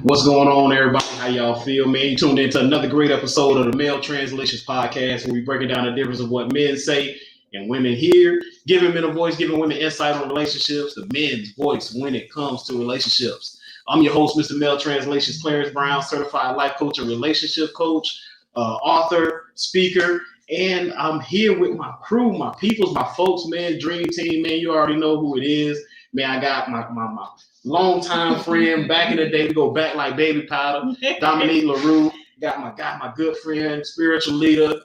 What's going on, everybody? How y'all feel, man? You tuned into another great episode of the Male Translations Podcast, where we break down the difference of what men say and women hear, giving men a voice, giving women insight on relationships, the men's voice when it comes to relationships. I'm your host, Mr. Male Translations, Clarence Brown, certified life coach and relationship coach, author, speaker, and I'm here with my crew, my peoples, my folks, man, dream team, man. You already know who it is. Man, I got my longtime friend back in the day. We go back like baby powder. Dominique LaRue. Got my good friend, spiritual leader.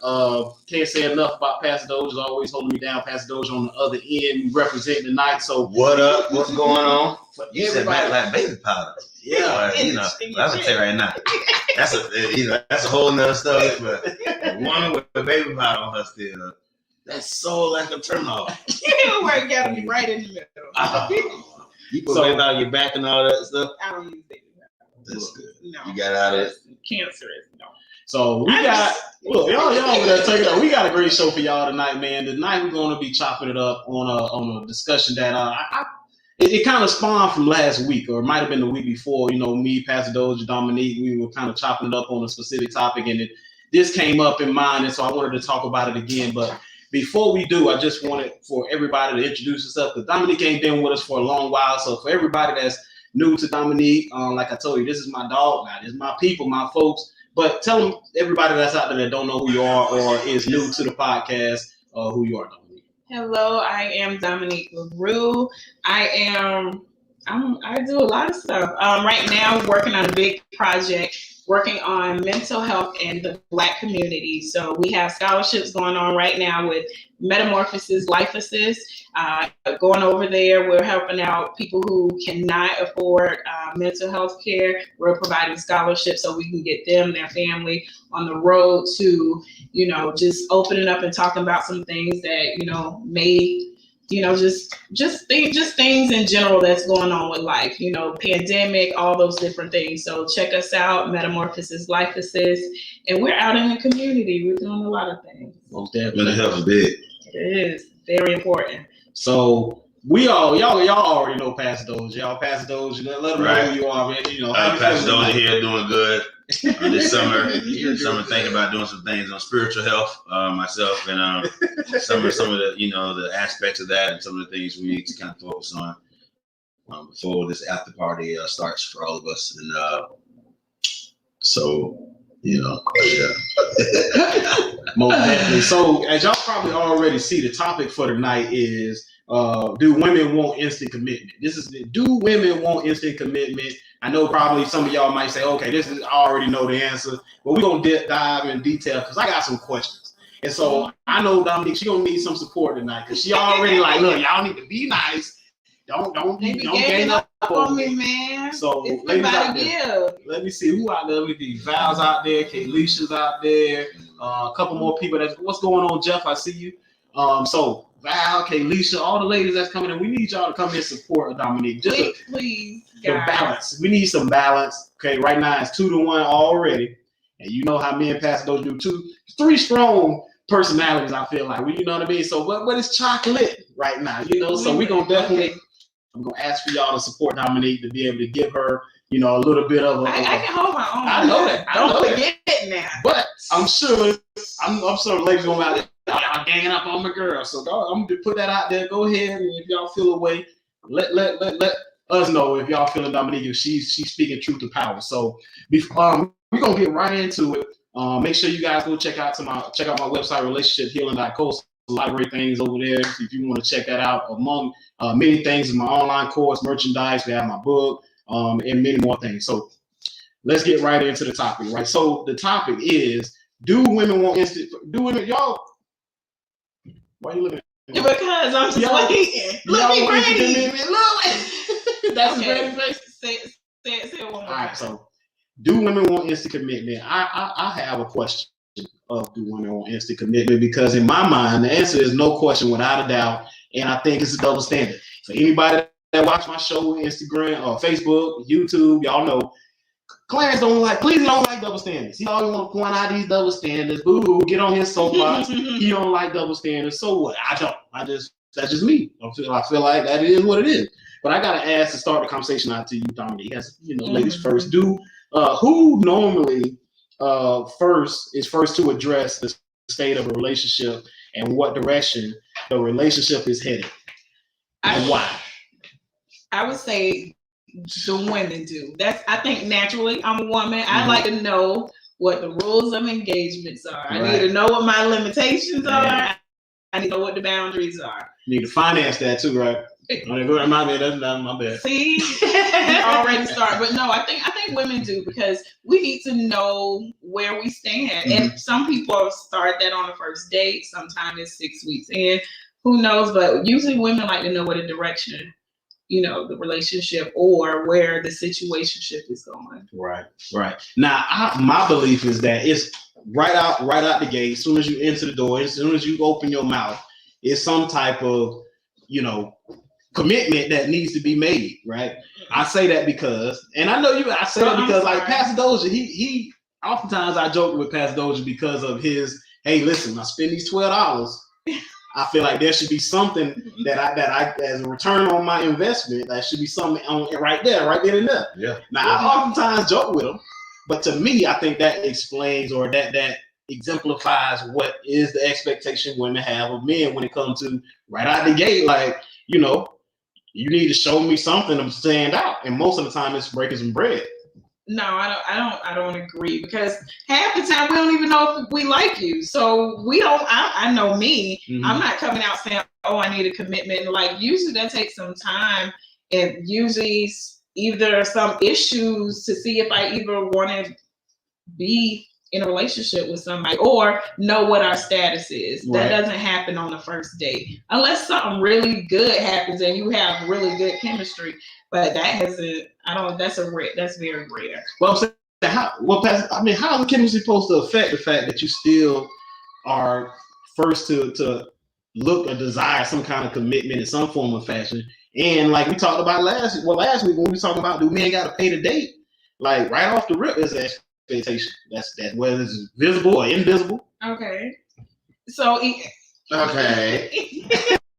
Can't say enough about Pastor Dozier. Always holding me down. Pastor Dozier on the other end, representing tonight. So what up? What's going on? You said back like baby powder. Yeah, I'm gonna tell you right now. That's a whole nother story. But a woman with a baby powder on her still, that's so like a turn off. Work gotta be right in the middle. You put baby powder on your back and all that stuff. I don't use baby powder. That's good. No. You got out of it. Cancerous. No. So we got y'all over there take it up. We got a great show for y'all tonight, man. Tonight we're going to be chopping it up on a discussion that it kind of spawned from last week, or it might have been the week before. You know, me, Pastor Dozier, Dominique, we were kind of chopping it up on a specific topic, and this came up in mind, and so I wanted to talk about it again. But before we do, I just wanted for everybody to introduce yourself, because Dominique ain't been with us for a long while. So for everybody that's new to Dominique, like I told you, this is my dog now. This is my people, my folks. But tell them, everybody that's out there that don't know who you are or is new to the podcast, who you are, Dominique. Hello, I am Dominique LaRue. I do a lot of stuff. Right now, working on a big project, working on mental health in the Black community. So we have scholarships going on right now with Metamorphosis Life Assist. Going over there, we're helping out people who cannot afford mental health care. We're providing scholarships so we can get them, their family, on the road to, just opening up and talking about some things that, may, just things in general that's going on with life, pandemic, all those different things. So check us out, Metamorphosis Life Assist, and we're out in the community. We're doing a lot of things. Most definitely. Mental health is big. It is very important. So y'all already know Pastor Dozier. Y'all Pastor Dozier, let them know who you are, man. Pastor Dozier here doing good this summer. Thinking about doing some things on spiritual health myself, and some of the the aspects of that, and some of the things we need to kind of focus on before this after party starts for all of us. And Most definitely. So as y'all probably already see, the topic for tonight is do women want instant commitment? Do women want instant commitment? I know probably some of y'all might say, okay, I already know the answer, but we're going to dive in detail because I got some questions. And so I know Dominique, she going to need some support tonight because she already like, look, y'all need to be nice. Don't gang up on me, man. So ladies out there, let me see who out there. Let me see Val's out there, Kaylicia's out there, a couple more people. What's going on, Jeff? I see you. So Val, Kaylisha, all the ladies that's coming in, we need y'all to come in and support Dominique. Please, the balance. We need some balance. Okay, right now it's 2-1 already, and you know how me and Pastor Dozier do 3 strong personalities. I feel like you know what I mean. So, but it's chocolate right now, So we gonna definitely. I'm gonna ask for y'all to support Dominique to be able to give her, a little bit of. I can hold my own. I know that. Don't forget it now. But I'm sure the ladies going out there. Y'all ganging up on my girl. So I'm gonna put that out there. Go ahead, and if y'all feel a way, let us know if y'all feeling Dominique if she's speaking truth to power. So we're gonna get right into it. Make sure you guys go check out my website, relationshiphealing.co. A lot of great things over there if you want to check that out. Among many things is my online course, merchandise. We have my book, and many more things. So let's get right into the topic, right? So the topic is: do women want instant? Do women, y'all? Why are you looking at me? Because I'm just waiting. Look me ready. Look. That's okay. Ready face. Say it one more time. All right. So, do women want instant commitment? I have a question of do women want instant commitment, because in my mind the answer is no question without a doubt, and I think it's a double standard. For anybody that watch my show on Instagram or Facebook, YouTube, y'all know Clarence don't like double standards. He always want to point out these double standards. Boo, get on his soapbox. He don't like double standards. So what? I don't. That's just me. I feel like that is what it is. But I gotta ask to start the conversation out to you, Dominique, as ladies first. Who normally first to address the state of a relationship and what direction the relationship is headed, and why? I would say the women do. I think naturally, I'm a woman. I like to know what the rules of engagements are. I need to know what my limitations are. I need to know what the boundaries are. You need to finance that too, right? My bad. That's not my bad. See, you already start. But no, I think women do, because we need to know where we stand. And some people start that on the first date. Sometimes it's 6 weeks in. Who knows? But usually women like to know what the direction, the relationship or where the situationship is going. Right. Now, my belief is that it's right out the gate. As soon as you enter the door, as soon as you open your mouth, it's some type of, commitment that needs to be made. Right. I say that because, and I know I say that because, like Pastor Dozier, he oftentimes I joke with Pastor Dozier because of his, hey, listen, I spend these $12. I feel like there should be something that I as a return on my investment, that should be something on right there and there. Yeah. Now I oftentimes joke with them, but to me, I think that explains or that exemplifies what is the expectation women have of men when it comes to right out the gate. Like, you need to show me something to stand out, and most of the time it's breaking some bread. No, I don't agree, because half the time we don't even know if we like you. So we don't. I know me. I'm not coming out saying, "Oh, I need a commitment." And like, usually that takes some time, and usually either some issues to see if I either want to be in a relationship with somebody or know what our status is. That doesn't happen on the first date unless something really good happens and you have really good chemistry. But that hasn't. That's very rare. Well, I'm saying, how is chemistry supposed to affect the fact that you still are first to look or desire some kind of commitment in some form of fashion? And like we talked about last week when we were talking about, do men got to pay the date? Like right off the rip is an expectation. That's whether it's visible or invisible. Okay. So. Okay.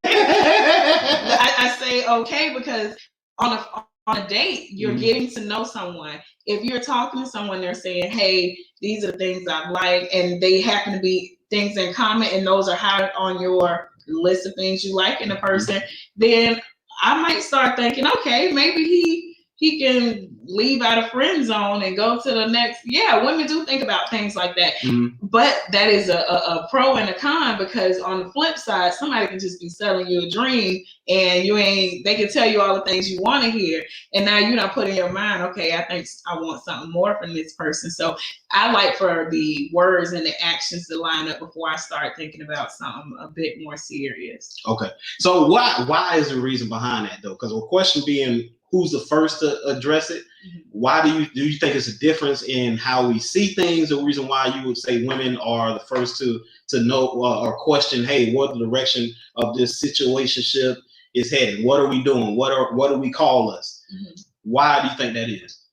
I say okay because on a date, you're getting to know someone. If you're talking to someone, they're saying, hey, these are the things I like, and they happen to be things in common, and those are high on your list of things you like in a person, then I might start thinking, okay, maybe he can leave out of friend zone and go to the next. Yeah, women do think about things like that. But that is a pro and a con, because on the flip side, somebody can just be selling you a dream and they can tell you all the things you want to hear. And now you're not putting in your mind, okay, I think I want something more from this person. So I like for the words and the actions to line up before I start thinking about something a bit more serious. Okay. So why is the reason behind that though? Because the question being, who's the first to address it? Why do you think it's a difference in how we see things? The reason why you would say women are the first to know or question, hey, what the direction of this situationship is headed? What are we doing? What do we call us? Why do you think that is?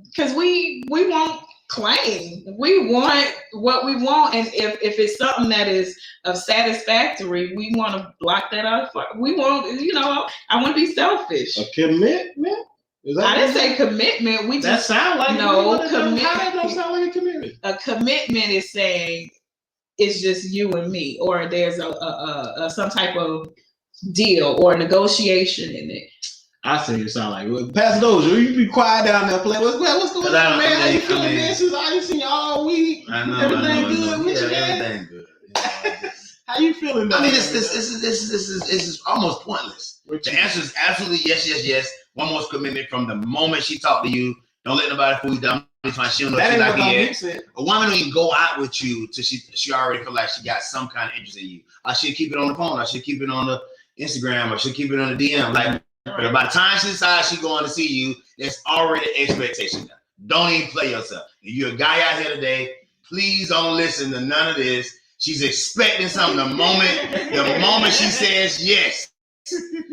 Because we won't claim. We want what we want, and if it's something that is of satisfactory, we want to block that out. We want, I want to be selfish. A commitment? I didn't say commitment. We just sound like commitment. How that don't sound like a commitment? A commitment is saying it's just you and me, or there's a some type of deal or negotiation in it. I say you sound like Pastor Dozier. You be quiet down there, play. What's going on, man? How you feeling, man? Since I ain't seen you all week. I know. Everything good with you, man? Everything good. How you feeling? I mean, this is almost pointless. The answer is absolutely yes. One more commitment from the moment she talked to you. Don't let nobody fool you down. She don't know she like you yet. A woman don't even go out with you till she already feel like she got some kind of interest in you. I should keep it on the phone. I should keep it on the Instagram. I should keep it on the DM. Like, but by the time she decides she's going to see you, there's already expectation. Don't even play yourself. If you're a guy out here today, please don't listen to none of this. She's expecting something the moment she says yes.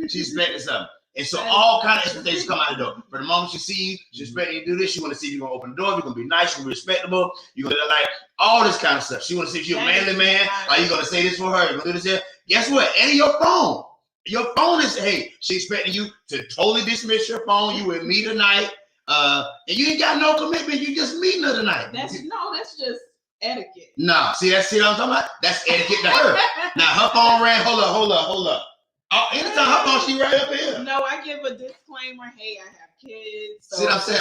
She's expecting something. And so all kind of expectations come out the door. For the moment she see you, she's expecting you to do this. She want to see you're going to open the door. You're going to be nice. You're going to be respectable. You're going to like all this kind of stuff. She want to see if you're a manly man. Are you going to say this for her? You're going to do this here? Guess what? And your phone. Your phone is, hey, she expecting you to totally dismiss your phone. You with me tonight. And you ain't got no commitment. You just meeting her tonight. That's just etiquette. Nah, see what I'm talking about? That's etiquette to her. Now her phone ran. Hold up. Oh, anytime her phone, she right up here. No, I give a disclaimer. Hey, I have kids. So see what I'm saying?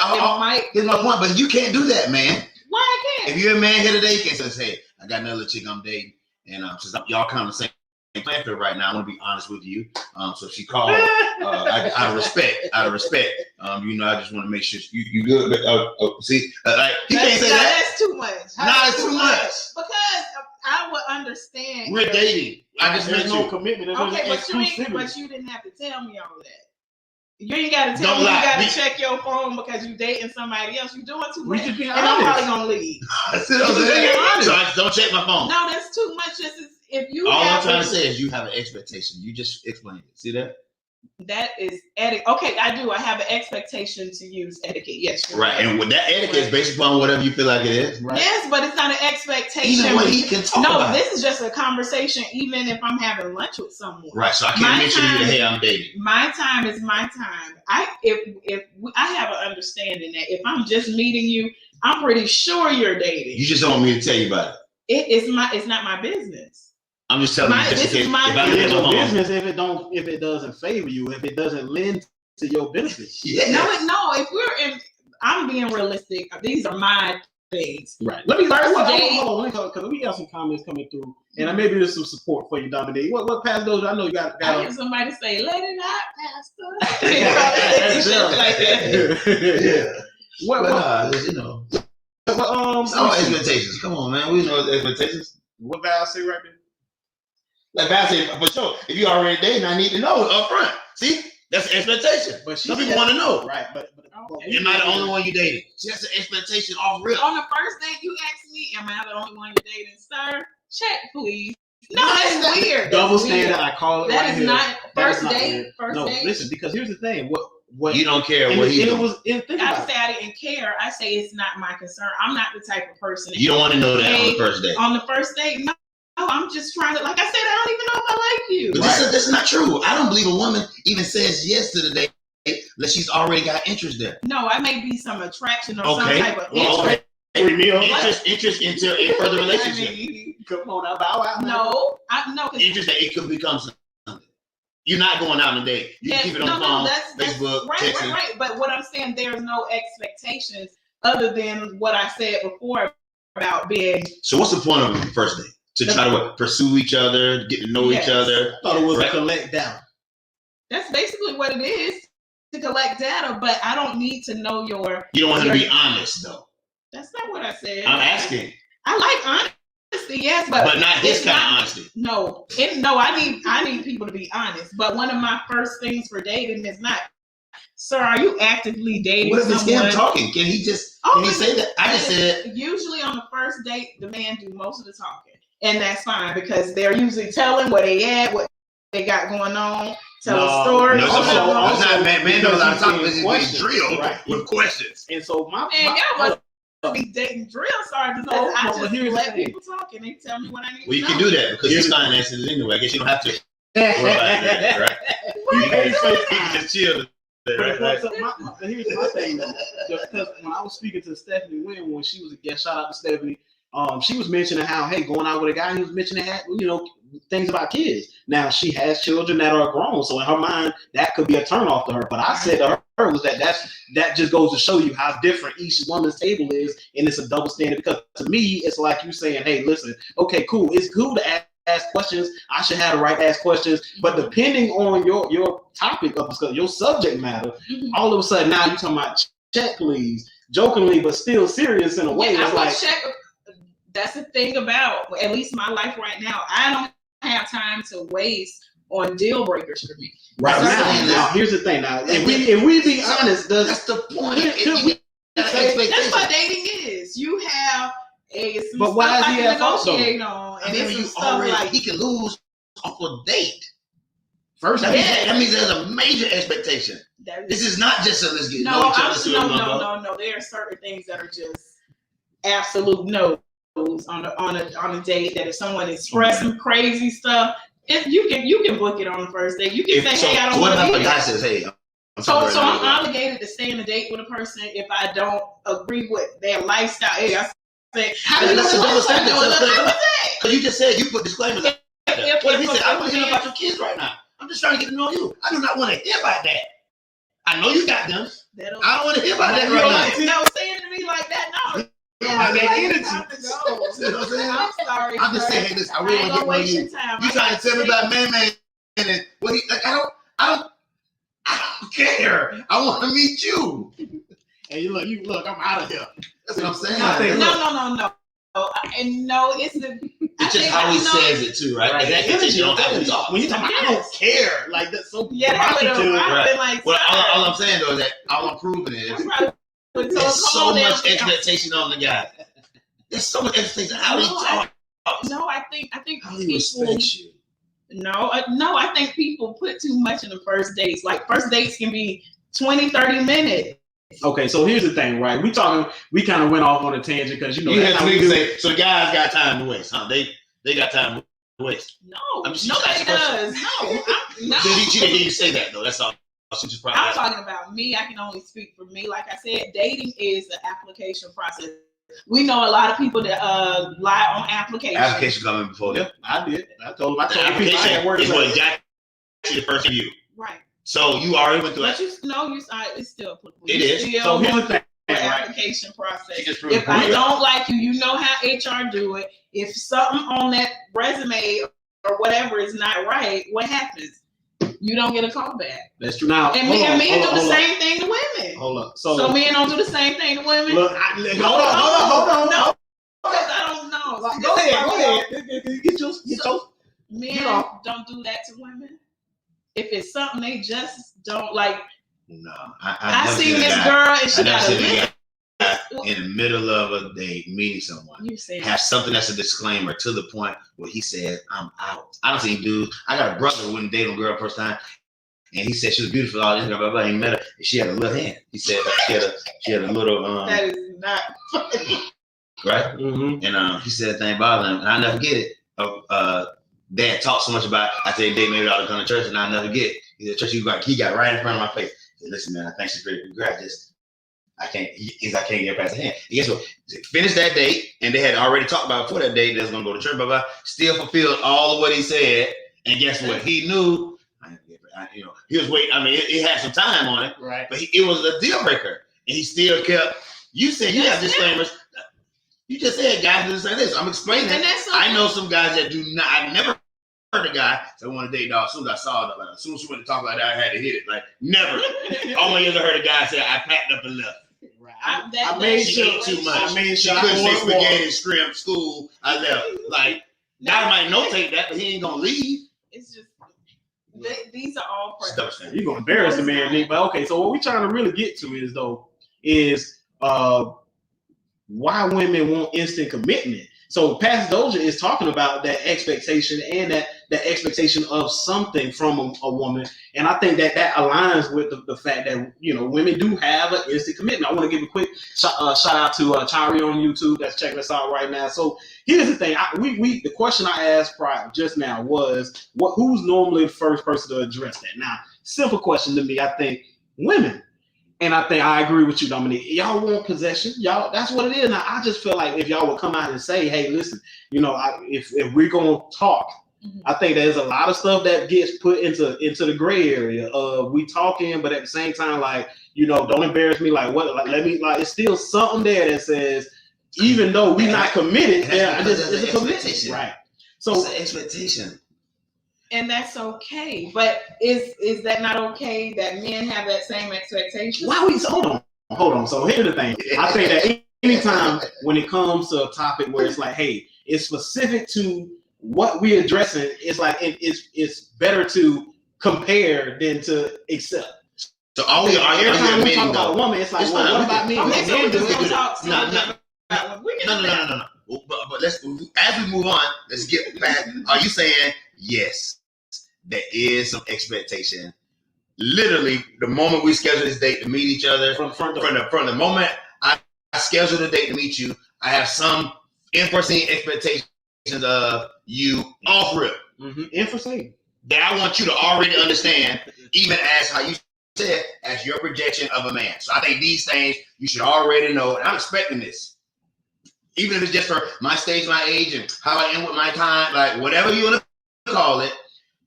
Here's my point, but you can't do that, man. Why I can't? If you're a man here today, you can't say, hey, I got another chick I'm dating, and since y'all kind of the same plan for right now, I want to be honest with you. So she called out of respect. You know, I just want to make sure you good. But see, like you can't say that. That's too much. It's too much. Because I would understand. We're dating. I just there's met no you. commitment. Okay, but you didn't have to tell me all that. You ain't got to tell me you got to check your phone because you dating somebody else. You doing too much. And I'm probably gonna leave. So I don't check my phone. No, that's too much. Just as if you. All I'm trying to say is you have an expectation. You just explained it. See that? That is etiquette. Okay, I do. I have an expectation to use etiquette. Yes. Right, and with that etiquette is based upon whatever you feel like it is. Right. Yes, but it's not an expectation. Even what he can talk about. This is just a conversation. Even if I'm having lunch with someone. Right. So I can't mention you that hey, I'm dating. My time is my time. If I have an understanding that if I'm just meeting you, I'm pretty sure you're dating. You just don't want me to tell you about it. It's not my business. I'm just telling you. This is my business if it doesn't favor you, if it doesn't lend to your benefits. Yeah. No. If we're in, I'm being realistic. These are my things. Right. Let me hold on, because we got some comments coming through, and maybe there's some support for you, Dominique. What Pastor Dozier? I know you got. I hear somebody say, "Let it out, Pastor." Like that. Yeah. But you know. All expectations. Come on, man. We know expectations. What Val say right there? Like Val said, for sure. If you already dating, I need to know up front. See, that's an expectation. But some people want to know, right? But am I the only one you dating? Just an expectation off rip. On the first date, you asked me, "Am I the only one you're dating, sir?" Check, please. No, that's weird. Double standard. I call it. That is not first date. First date. Listen, because here's the thing. What you don't care what he doing. I say I didn't care. I say it's not my concern. I'm not the type of person. You don't want to know that on the first date. On the first date, no. I'm just trying to, like I said, I don't even know if I like you. But this is not true. I don't believe a woman even says yes to the date unless she's already got interest there. No, I may be some attraction or some type of interest. Interest into a further relationship. Come on, now bow out. No. Interest that it could become something. You're not going out on a date. You keep it on the phone, Facebook, texting. Right. But what I'm saying, there's no expectations other than what I said before about being. So what's the point of the first date? To try to pursue each other, get to know each other. I thought it was to collect data. That's basically what it is, to collect data. But I don't need to know your. You don't want to be honest, though. That's not what I said. I'm asking. I like honesty, yes, but not this kind of honesty. No, I need people to be honest. But one of my first things for dating is not, sir, are you actively dating someone? What if it's him talking? Can he just? Can he say that? I just said. Usually on the first date, the man do most of the talking. And that's fine because they're usually telling where they at, what they got going on, tell a story. Man knows how to talk with drill with questions. And so y'all must be dating drill sergeants. I just let people talk and they tell me what I need to know. Well, you can do that because his finances anyway. I guess you don't have to. Right? You can just chill. Right. Here's my thing though, because when I was speaking to Stephanie Wynn when she was a guest, shout out to Stephanie. She was mentioning how, hey, going out with a guy, he was mentioning that, things about kids. Now she has children that are grown, so in her mind, that could be a turnoff to her. But I said to her was that just goes to show you how different each woman's table is, and it's a double standard. Because to me, it's like you saying, hey, listen, okay, cool, it's cool to ask questions. I should have the right to ask questions, but depending on your topic of your subject matter, all of a sudden now you're talking about check, please, jokingly, but still serious in a way. Yeah, like check. That's the thing about, at least my life right now. I don't have time to waste on deal breakers for me. Right now, here's the thing. Now, if we be honest, that's the point. That's what dating is. You have some but why stuff is he I can negotiate on, and it's some stuff like he can lose off a date. First, that means there's a major expectation. This is not just a let's get know each other. No. There are certain things that are just absolute no. On a date, that if someone expressed some crazy stuff, If you can book it on the first date. You can say, hey, I don't what want to if be a there. guy says, hey, So I'm obligated to stay in a date with a person if I don't agree with their lifestyle. Hey, I say, that's a double standard. Because you just said you put disclaimers. What if he said, I want to hear about your kids right now? I'm just trying to get to know you. I do not want to hear about that. I know you got them. I don't want to hear about that right now. No, saying to me like that, no. Like that energy. I'm sorry. I'm just saying, hey, listen, I really want to get to know you. You trying to tell me about man and what he like? I don't care. I want to meet you. And you look, I'm out of here. That's what I'm saying. No. And no, it's just how he says it too, right? That energy on that talk. When you talk about, I don't care. Like that's so. Right. Well, all I'm saying though is that all I'm proving is there's so much expectation on the guy. There's so much expectation. How he talks. No, I think how he respects you. No, I think people put too much in the first dates. Like first dates can be 20, 30 minutes. Okay, so here's the thing, right? We kind of went off on a tangent because you had niggas say, so the guys got time to waste, huh? They got time to waste. No, nobody does. No. She didn't hear you say that though. That's all. I'm talking about me. I can only speak for me. Like I said, dating is an application process. We know a lot of people that lie on applications. Application coming before that. I did. I told people application is what got you the first review. Right. So you already went through that. It's still applicable. It is. So here's the thing. Application process. If I don't like you, you know how HR do it. If something on that resume or whatever is not right, what happens? You don't get a call back. That's true. Now, and men do the same thing to women. Hold up. So men don't do the same thing to women. Look, hold on. No, because I don't know. Go ahead. Get your. Men don't do that to women. If it's something they just don't like. No, I seen this girl and she got a list. In the middle of a date, meeting someone, have something that's a disclaimer to the point where he said, "I'm out." I don't see dudes. I got a brother who wouldn't date a girl first time, and he said she was beautiful. All this, blah blah blah. He met her, and she had a little hand. He said she had a little. That is not funny. Right. Mm-hmm. And he said that thing bothered him, and I never forget it. Dad talked so much about. I said, "Date maybe ought to come to church," and I never get. He said, "Church, he got right in front of my face." He said, "Listen, man, I think she's pretty. Congrats, just." I can't get past the hand. And guess what? Finished that date, and they had already talked about before that date they was gonna go to church, blah blah. Still fulfilled all of what he said, and guess what? He knew. He was waiting. I mean, it had some time on it, right? But it was a deal breaker, and he still kept. You said you got disclaimers. You just said guys do the same thing. So I'm explaining. I know some guys that do not. I never heard a guy say I want to date dog. As soon as I saw it, as soon as she went to talk like that, I had to hit it. Like never. All my years I heard a guy say I packed up and left. I made sure too much. I made sure I couldn't say spaghetti, shrimp, school. I left. Like guy might notate that, but he ain't gonna leave. It's just these are all stuff. You're gonna embarrass the man, Nick. But okay, so what we're trying to really get to is why women want instant commitment. So Pastor Dozier is talking about that expectation and that expectation of something from a woman. And I think that aligns with the fact that, women do have an instant commitment. I want to give a quick shout out to Tyree on YouTube that's checking us out right now. So here's the thing. The question I asked prior just now was, who's normally the first person to address that? Now, simple question to me, I think women. And I think I agree with you, Dominique. Y'all want possession. Y'all, that's what it is. Now, I just feel like if y'all would come out and say, hey, listen, if we're going to talk, I think there's a lot of stuff that gets put into the gray area of we talking, but at the same time, like, don't embarrass me. Like, what? Like, it's still something there that says, even though we're not committed, it's a commitment. Right. So, it's an expectation. And that's okay, but is that not okay that men have that same expectation? Hold on. So here's the thing. I think that anytime when it comes to a topic where it's like, hey, it's specific to what we're addressing, it's like it's better to compare than to accept. So all we are every time we talk about a woman, it's like, what about me? Okay, so we're just gonna talk. No. But let's, as we move on, let's get back. Are you saying yes? There is some expectation. Literally, the moment we schedule this date to meet each other, from the moment I schedule the date to meet you, I have some unforeseen expectations of you off rip. Emphasis. that I want you to already understand, even as how you said, as your projection of a man. So I think these things you should already know, and I'm expecting this. Even if it's just for my stage, my age, and how I am with my time, like whatever you want to call it,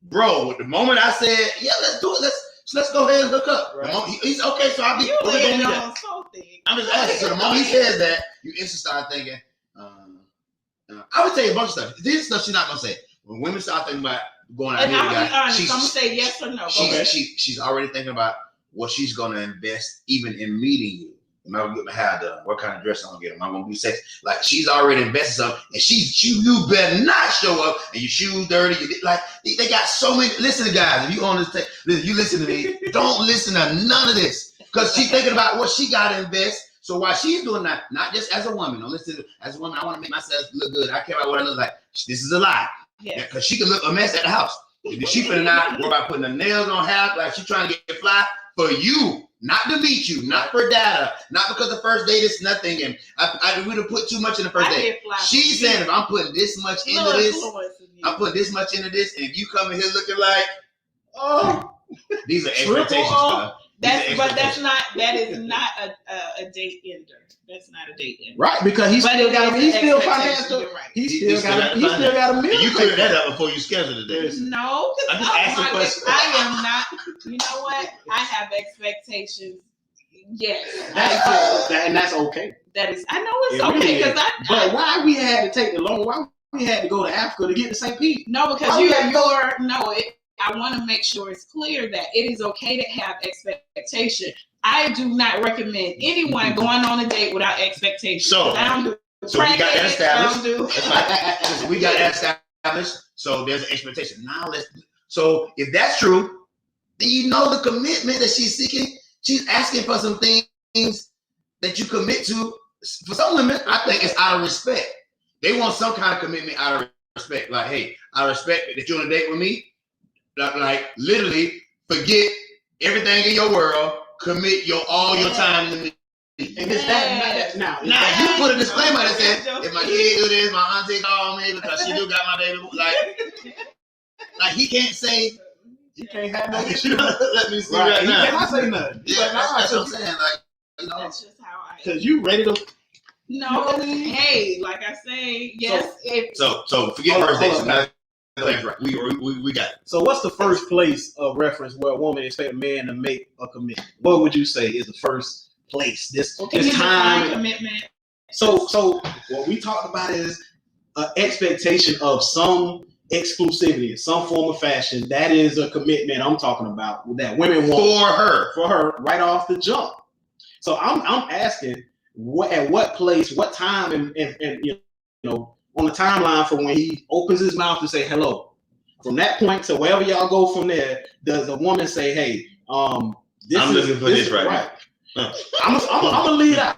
bro. The moment I said, "Yeah, let's do it. Let's go ahead and hook up." Right. He's okay, so I'll be. You We're gonna landed do on that. something. I'm just asking. So the moment he says that, you instantly start thinking. I would tell you a bunch of stuff. This is stuff she's not gonna say. When women start thinking about going out And here, I'm gonna be guys, honest. I'm gonna say yes or no. she's already thinking about what she's gonna invest even in meeting you. Am I gonna get my hair done? What kind of dress I'm gonna get? Am I gonna be sexy? Like she's already invested something, and you better not show up and your shoes dirty. Like they got so many. Listen to guys, if you on this, you listen to me. Don't listen to none of this because she's thinking about what she got to invest. So while she's doing that, not just as a woman, don't listen to, as a woman, I want to make myself look good. I care about what I look like. This is a lie. Yes. Because she can look a mess at the house. She finna not worry about putting the nails on half, like she trying to get fly for you, not to meet you, not for data, not because the first date is nothing. And I would have put too much in the first date. She's saying if I'm putting this much into this, I'm putting this much into this, and if you come in here looking like, oh, these are expectations. That is not a date ender. That's not a date ender. Right, because he's still financial. Right. He still got a meal. You clear that up before you schedule the date. No, I'm just asking questions. I am not. You know what? I have expectations. Yes, and that's okay. That is. I know it's okay because But why we had to take the long? Why we had to go to Africa to get the St. Pete? No, because I want to make sure it's clear that it is okay to have expectation. I do not recommend anyone going on a date without expectations. So I don't do. So we got that established. That's right. We got that established. So there's an expectation. Now so if that's true, then you know the commitment that she's seeking. She's asking for some things that you commit to. For some women, I think it's out of respect. They want some kind of commitment out of respect. Like, hey, I respect that you're on a date with me. Like literally forget everything in your world, commit all your time to me. And it's that now you put a disclaimer that says if my kid do this, my auntie call me because she do got my baby. Like he can't say you can't have no issue. Let me see right now. He cannot say nothing. Yeah, that's what I'm saying. Like that's just how I. Because you ready to. No, hey, like I say, yes. So forget first dates. Right. We got it. So what's the first place of reference where a woman expects a man to make a commitment? What would you say is the first place? This time commitment. So what we talked about is an expectation of some exclusivity, some form of fashion. That is a commitment I'm talking about that women want for her right off the jump. So I'm asking at what place, what time, and you know. On the timeline for when he opens his mouth to say hello. From that point to wherever y'all go from there, does a woman say, "Hey, I'm looking for this right now." I'm gonna lead out.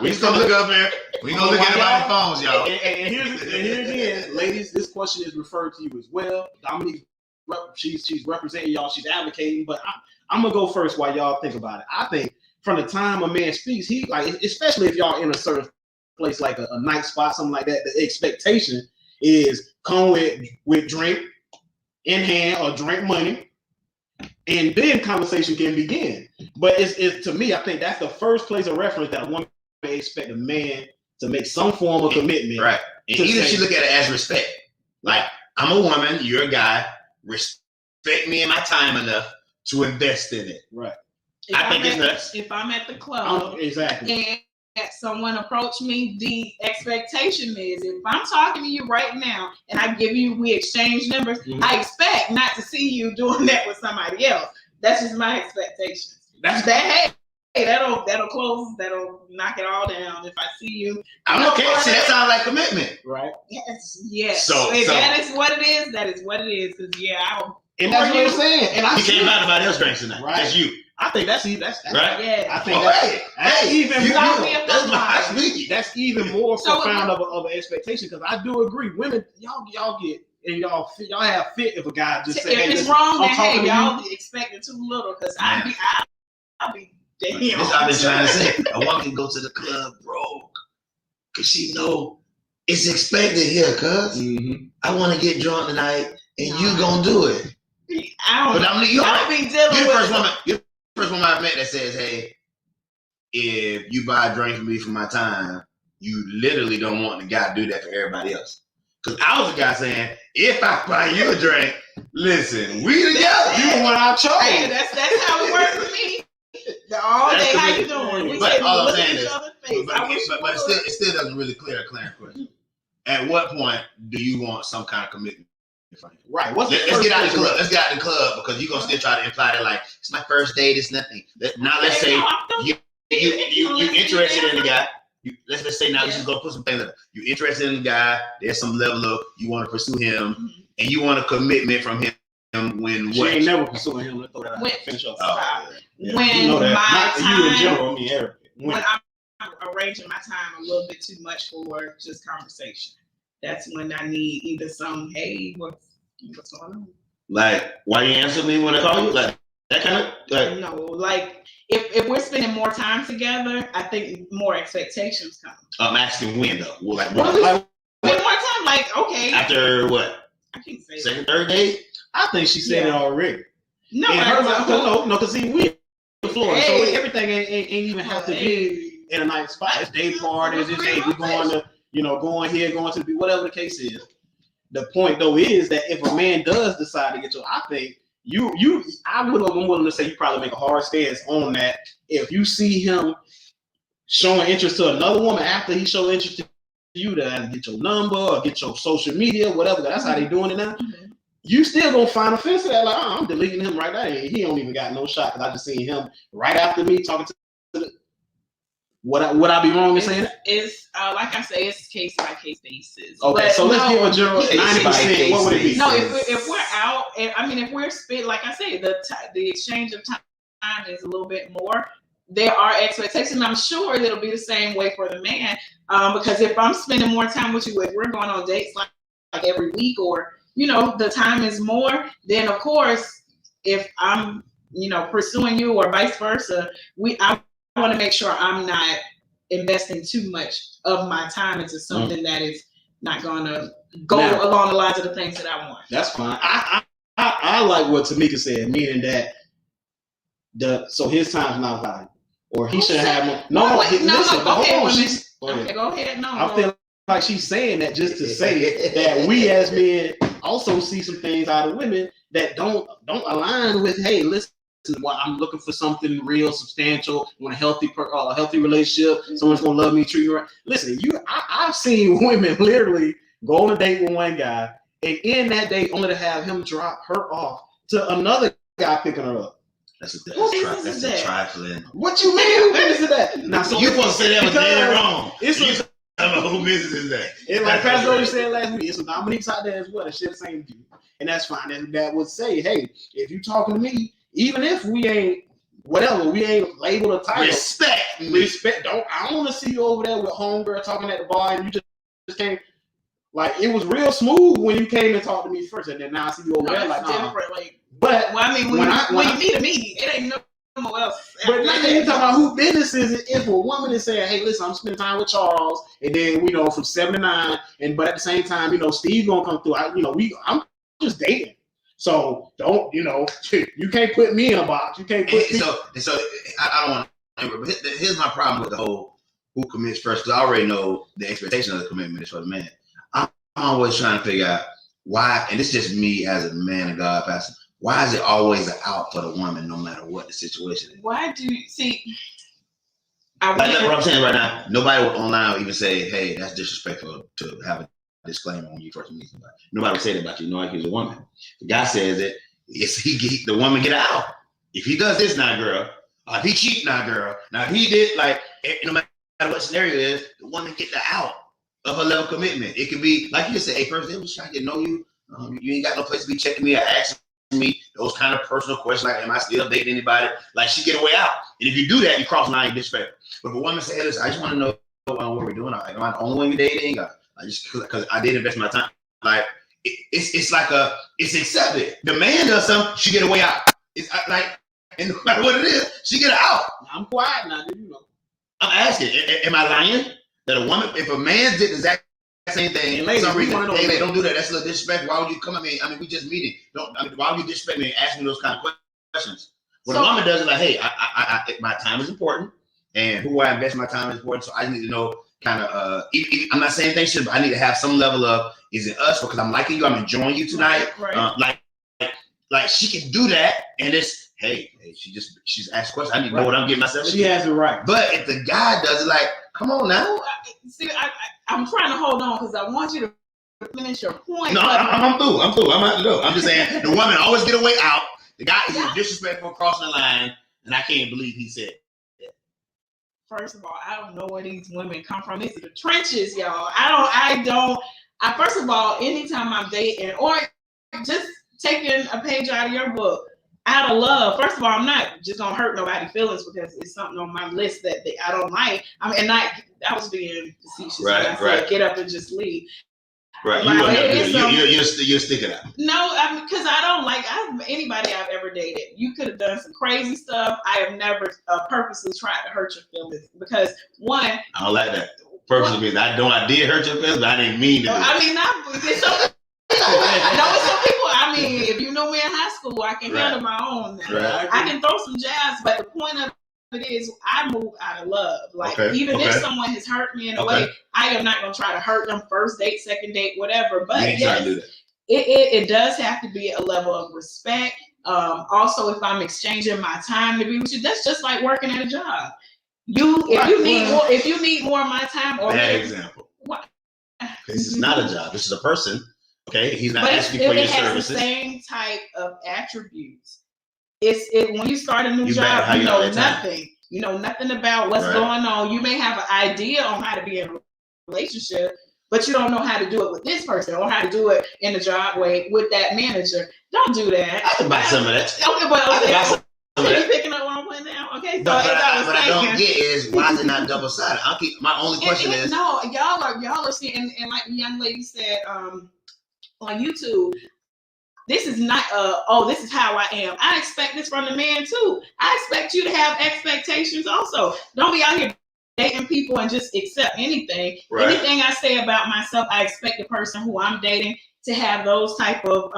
We just gonna look up there. We gonna look at our phones, y'all. And here again, ladies, this question is referred to you as well. Dominique, she's representing y'all. She's advocating, but I'm gonna go first while y'all think about it. I think from the time a man speaks, he especially if y'all in a certain place like a night spot, something like that, the expectation is come with drink in hand or drink money, and then conversation can begin. But it's to me, I think that's the first place of reference that a woman may expect a man to make some form of commitment. Right. And even if she look at it as respect, like I'm a woman, you're a guy, respect me and my time enough to invest in it. Right. I think it's nuts. If I'm at the club, exactly. And someone approach me, the expectation is if I'm talking to you right now and we exchange numbers, I expect not to see you doing that with somebody else. That's just my expectation. That's that. Hey, that'll close. That'll knock it all down. If I see you, I'm okay. See, that sounds like commitment, right? Yes. So that is what it is. That is what it is. Because and that's what I'm saying. And you can't buy nobody else drinks tonight. Right. Just you. I think that's right. Yeah. I think that's even more profound of an expectation because I do agree. Women, y'all get and y'all have fit if a guy just say, "Hey, it's wrong." That hey, y'all expecting too little because I'll be. Damn. This I've been trying to say. A woman can go to the club broke because she know it's expected here. Cause I want to get drunk tonight and you gonna do it. I don't be dealing you're with you're the first woman I've met that says, hey, if you buy a drink for me for my time, you literally don't want the guy to do that for everybody else. Because I was a guy saying, if I buy you a drink, listen, we together. You the one I chose. Hey, that's how it works for me. All day, how you doing? We but all I'm look saying at each is, other's face. but it still doesn't really clear a Clarence question. At what point do you want some kind of commitment? Right. Let's get out of the club. Let's get out of the club because you're gonna still try to imply that like it's my first date. It's nothing. Now let's say you interested in the guy. Let's just say now this is gonna put some things. You're interested in the guy. There's some level of you want to pursue him, and you want a commitment from him. When she ain't never pursuing him. Let's throw that out. Finish up. When you know that. my time, you in general, I mean, Eric. when I'm arranging my time a little bit too much for just conversation. That's when I need either some, hey, what's going on? Like, why you answer me when I call you? Like that kind of like. No, like if we're spending more time together, I think more expectations come. I'm asking when though. Well, like more time, like okay. After what? I can't say second, third date. I think she said it already. No, because see, we in Florida, so everything ain't even have to be in a nice spot. It's day parties. It's hey, we going to going here, going to the whatever the case is. The point though is that if a man does decide to get you, I think I'm willing to say you probably make a hard stance on that. If you see him showing interest to another woman after he showed interest to you, to either get your number or get your social media, whatever. That's how they doing it now. Mm-hmm. You still gonna find offense to that. Like, I'm deleting him right now. He don't even got no shot because I just seen him right after me talking to. Would I be wrong in saying that? It's like I say, it's case by case basis. Okay, so let's give a general 90%. What would it be? No, if we're out, if we're spent, like I say, the exchange of time is a little bit more. There are expectations. I'm sure it'll be the same way for the man. Because if I'm spending more time with you, if we're going on dates like every week, or the time is more, then of course, if I'm pursuing you or vice versa, I want to make sure I'm not investing too much of my time into something that is not going to go along the lines of the things that I want. That's fine. I like what Tamika said, meaning that so his time's not valuable, or he should have more. No, go ahead. No, I feel like she's saying that just to say that we as men also see some things out of women that don't align with. Hey, listen. Well, I'm looking for something real, substantial. Want a healthy relationship. Someone's gonna love me, treat me right. Listen, I've seen women literally go on a date with one guy, and in that date, only to have him drop her off to another guy picking her up. That's a trifling. What you mean? Who business is that? Now, so you supposed to say that was dead wrong. Who business is that? It's like Pastor Dozier said last week. It's some Dominique's out there as well. That shit the same to you, and that's fine. And that would say, hey, if you talking to me. Even if we ain't labeled a title. Respect. I don't want to see you over there with homegirl talking at the bar and you just came. Like, it was real smooth when you came and talked to me first, and then now I see you over there like different. Like, but when you meet me, it ain't no else. But now you talking about who business is it if a woman is saying, hey, listen, I'm spending time with Charles, and then from 7 to 9, but at the same time, Steve gonna come through. I'm just dating. So don't you can't put me in a box. You can't put so I don't want to. But here's my problem with the whole who commits first, because I already know the expectation of the commitment is for the man. I'm always trying to figure out why, and it's just me as a man of God, Pastor. Why is it always an out for the woman, no matter what the situation is? Why do you see? Like what I'm saying right now, nobody online will even say, "Hey, that's disrespectful to have a disclaimer when you first meet somebody." Nobody will say that about you. Like he's a woman. The guy says it. The woman get out. If he does this now, girl. If he cheat now, girl. Now if he did, no matter what scenario is, the woman get the out of her level of commitment. It can be like you said, hey, first they was trying to get to know you. You ain't got no place to be checking me or asking me those kind of personal questions like, am I still dating anybody? Like she get a way out. And if you do that, you cross the line, you disrespect. But if a woman says, hey, listen, I just want to know what we're doing. Am I the only one you're dating? I just because I did invest my time. Like it's like it's accepted. The man does something, she get a way out. And no matter what it is, she get out. I'm quiet now, I'm asking, am I lying? That a woman, if a man did the exact same thing. And ladies, For some we reason, wanna know- hey, don't do that. That's a little disrespectful. Why would you come at me? I mean, we just meeting. Why would you disrespect me and ask me those kind of questions? What a woman does is like, hey, my time is important, and who I invest my time is important. So I need to know kind of. I'm not saying things should, but I need to have some level of, is it us because I'm liking you, I'm enjoying you tonight. Right. Like she can do that, and it's hey, she's asked questions. I need to know what I'm getting myself. She has it right. But if the guy does it, like, come on now. See, I'm trying to hold on because I want you to finish your point. No, I'm through. I'm out the door. I'm just saying the woman always get a way out. The guy is disrespectful, crossing the line, and I can't believe he said that. First of all, I don't know where these women come from. These are the trenches, y'all. First of all, anytime I'm dating or just taking a page out of your book, out of love. First of all, I'm not just gonna hurt nobody's feelings because it's something on my list that I don't like. I was being facetious when I said get up and just leave. Right, you'll stick it out. No, because I don't like anybody I've ever dated. You could have done some crazy stuff. I have never purposely tried to hurt your feelings because one. I don't like that. Purposely means I did hurt your feelings, but I didn't mean to. I mean, it's some people. I mean, if you know me in high school, I can handle my own. Right. I can throw some jabs, but the point of it is, I move out of love. Like even if someone has hurt me in a way, I am not going to try to hurt them first date, second date, whatever. But yes, it does have to be a level of respect. Also, if I'm exchanging my time to be with you, that's just like working at a job. If you need more of my time, or bad example. What? This is not a job. This is a person. Okay, he's not asking for your services. It has the same type of attributes. When you start a new job, you know nothing. You know nothing about what's going on. You may have an idea on how to be in a relationship, but you don't know how to do it with this person or how to do it in the job way with that manager. Don't do that. I can buy some of that. Okay, but you picking up what I'm putting down? Okay, so what I don't get is why is it not double sided? My only question is no, y'all are seeing, and like the young lady said on YouTube. This is not this is how I am. I expect this from the man too. I expect you to have expectations also. Don't be out here dating people and just accept anything. Right. Anything I say about myself, I expect the person who I'm dating to have those type of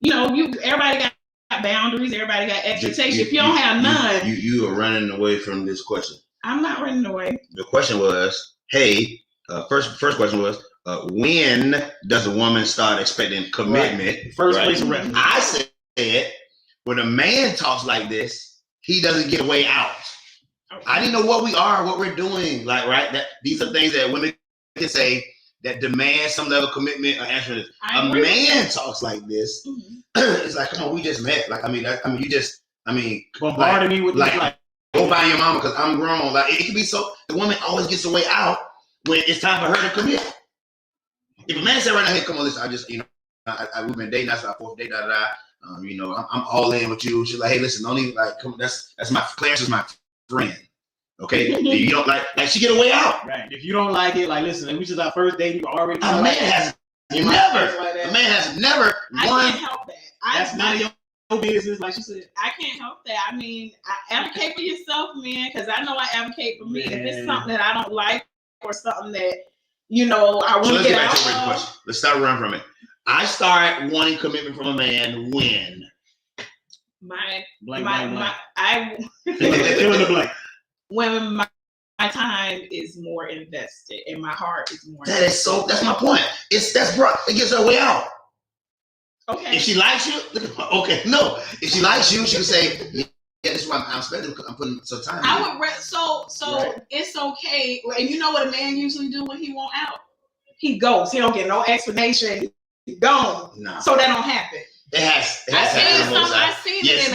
everybody got boundaries, everybody got expectations. If you don't have none. You are running away from this question. I'm not running away. The question was, hey, first question was, when does a woman start expecting commitment? Right. First place of reference. I said, when a man talks like this, he doesn't get a way out. Okay. I didn't know what we are, what we're doing. That these are things that women can say that demand some level of commitment or answer. A man talks like this. Mm-hmm. It's like, come on, we just met. Bombarding me with go buy your mama because I'm grown. Like it can be so. The woman always gets a way out when it's time for her to commit. If a man said right now, hey, come on, listen, I just, we've been dating, that's our fourth date, I'm all in with you. She's like, hey, listen, don't even, come on, that's Clarence is my friend. Okay? If you don't like, she get a way out. Right. If you don't like it, listen, we just our first date, you already. A man has never. I can't help that. That's none of your business, like she said. I can't help that. I mean, I advocate for yourself, man, because I know I advocate for me. If it's something that I don't like or something that, I want to get out of. Question. Let's start running from it. I start wanting commitment from a man when blank. When my time is more invested and my heart is more. That's my point. It gives her a way out. Okay. If she likes you, okay. No. If she likes you, she can say, yeah, this is why I'm spending because I'm putting some time. It's okay. And you know what a man usually do when he want out? He goes. He don't get no explanation. He gone. No. So that don't happen. It has I've seen it in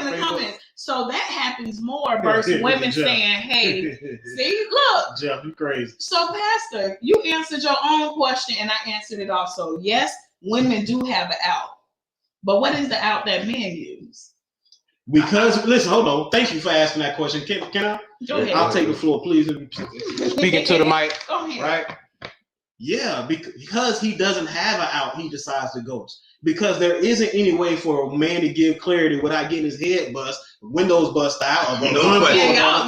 the comments. So that happens more versus women saying, hey, see, look. Jeff, you crazy. So, Pastor, you answered your own question and I answered it also. Yes, women do have an out. But what is the out that men use? Because, listen, hold on. Thank you for asking that question. Can I? Go ahead. I'll take the floor, please. Speaking to the mic. Go ahead. Right? Yeah, because he doesn't have an out, he decides to ghost. Because there isn't any way for a man to give clarity without getting his head bust, windows bust out. Y'all operating out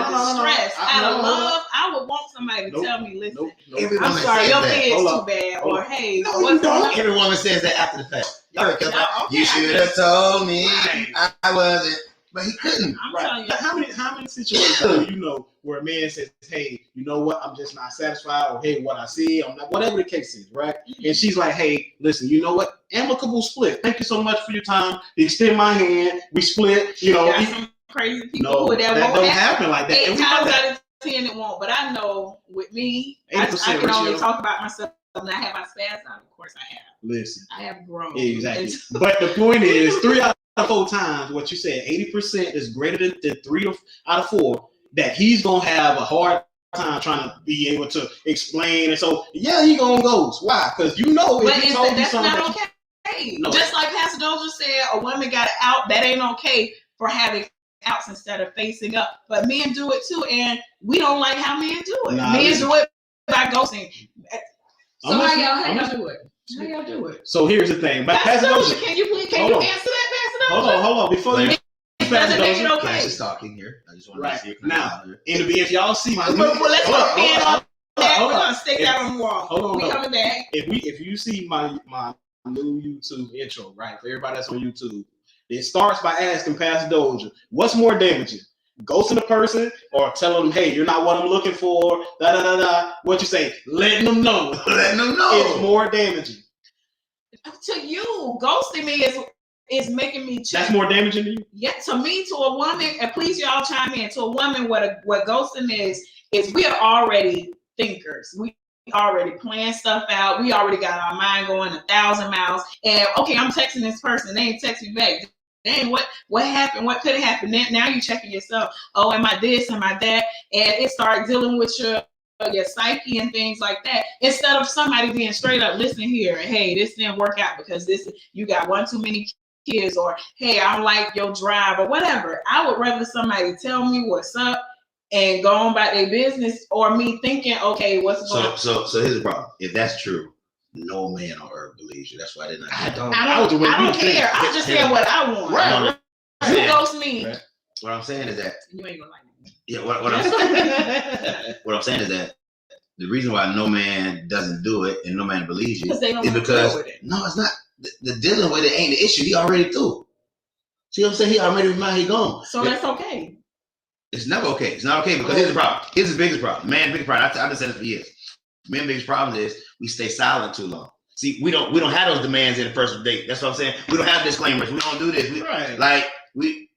of distress. Out of love, I would want somebody to tell me, listen, Every I'm woman sorry, says your that. pay is Hold too up. bad, Hold or up. hey, No, you what's don't. up? Every woman says that after the fact. You Okay, should have told me Right. I wasn't, but he couldn't. I'm Right. telling you. How many situations do you know where a man says, hey, you know what, I'm just not satisfied, or hey, what I see, I'm not, whatever the case is, right? And she's like, hey, listen, you know what? Amicable split. Thank you so much for your time. Extend my hand. We split, you know. Got some crazy people No, who that won't don't happen like that. 8 And we know times that. out of 10 it won't. But I know with me, I 80% can only ratio. talk about myself. When I have my spaz out, of course I have. Listen. I have grown. Exactly. But the point is, 3 out of 4 times, what you said, 80% is greater than 3 out of 4, that he's going to have a hard time trying to be able to explain. And so, yeah, he going to ghost. Why? Because you know if he told you that's something. not okay. No. Just like Pastor Dozier said, a woman got out. That ain't okay for having outs instead of facing up. But men do it too, and we don't like how men do it. Nah, Men listen. do it by ghosting. So how I'm y'all do it? How y'all do it? So here's the thing. But Pastor Dozier, Dozier, can you answer Hold on. that, Pastor Dozier? hold on. Before you Doesn't make it okay. Clarence is talking here. I just want Right. to see it Now, if y'all see my Well, let's hold on, put a pin on that. hold We're on. gonna stick that on the wall. Hold on, We no. coming back. If you see my new YouTube intro, right? For everybody that's on YouTube, it starts by asking Pastor Dozier, what's more damaging? Ghosting a person or telling them, hey, you're not what I'm looking for, da da da da. What you say? Letting them know. Letting them know. It's more damaging. To you, ghosting me is making me check. That's more damaging to you? Yeah, to me, to a woman, and please y'all chime in. To a woman, what ghosting is we are already thinkers. We already plan stuff out. We already got our mind going 1,000 miles. And okay, I'm texting this person. They ain't text me back. Dang, what happened? What could have happened? Now you checking yourself. Oh, am I this? Am I that? And it starts dealing with your psyche and things like that. Instead of somebody being straight up, listen here, hey, this didn't work out because you got one too many kids, or hey, I don't like your drive, or whatever. I would rather somebody tell me what's up and go on about their business, or me thinking, okay, what's going on? So here's the problem. If that's true, no man on earth believes you. That's why they're not. I don't care. I'm just saying what I want. Right. Who ghosts me? Right. What I'm saying is that You ain't gonna like me. yeah. What I'm saying is that the reason why no man doesn't do it and no man believes you Because they don't is because deal with it. no, it's not. The dealing with it ain't the issue. He already through. See what I'm saying? He already reminded he gone. So that's okay. It's never okay. It's not okay because here's the problem. Here's the biggest problem. Man, biggest problem. I've been saying this for years. Man's biggest problem is we stay silent too long. See, we don't have those demands in the first date. That's what I'm saying. We don't have disclaimers. We don't do this. We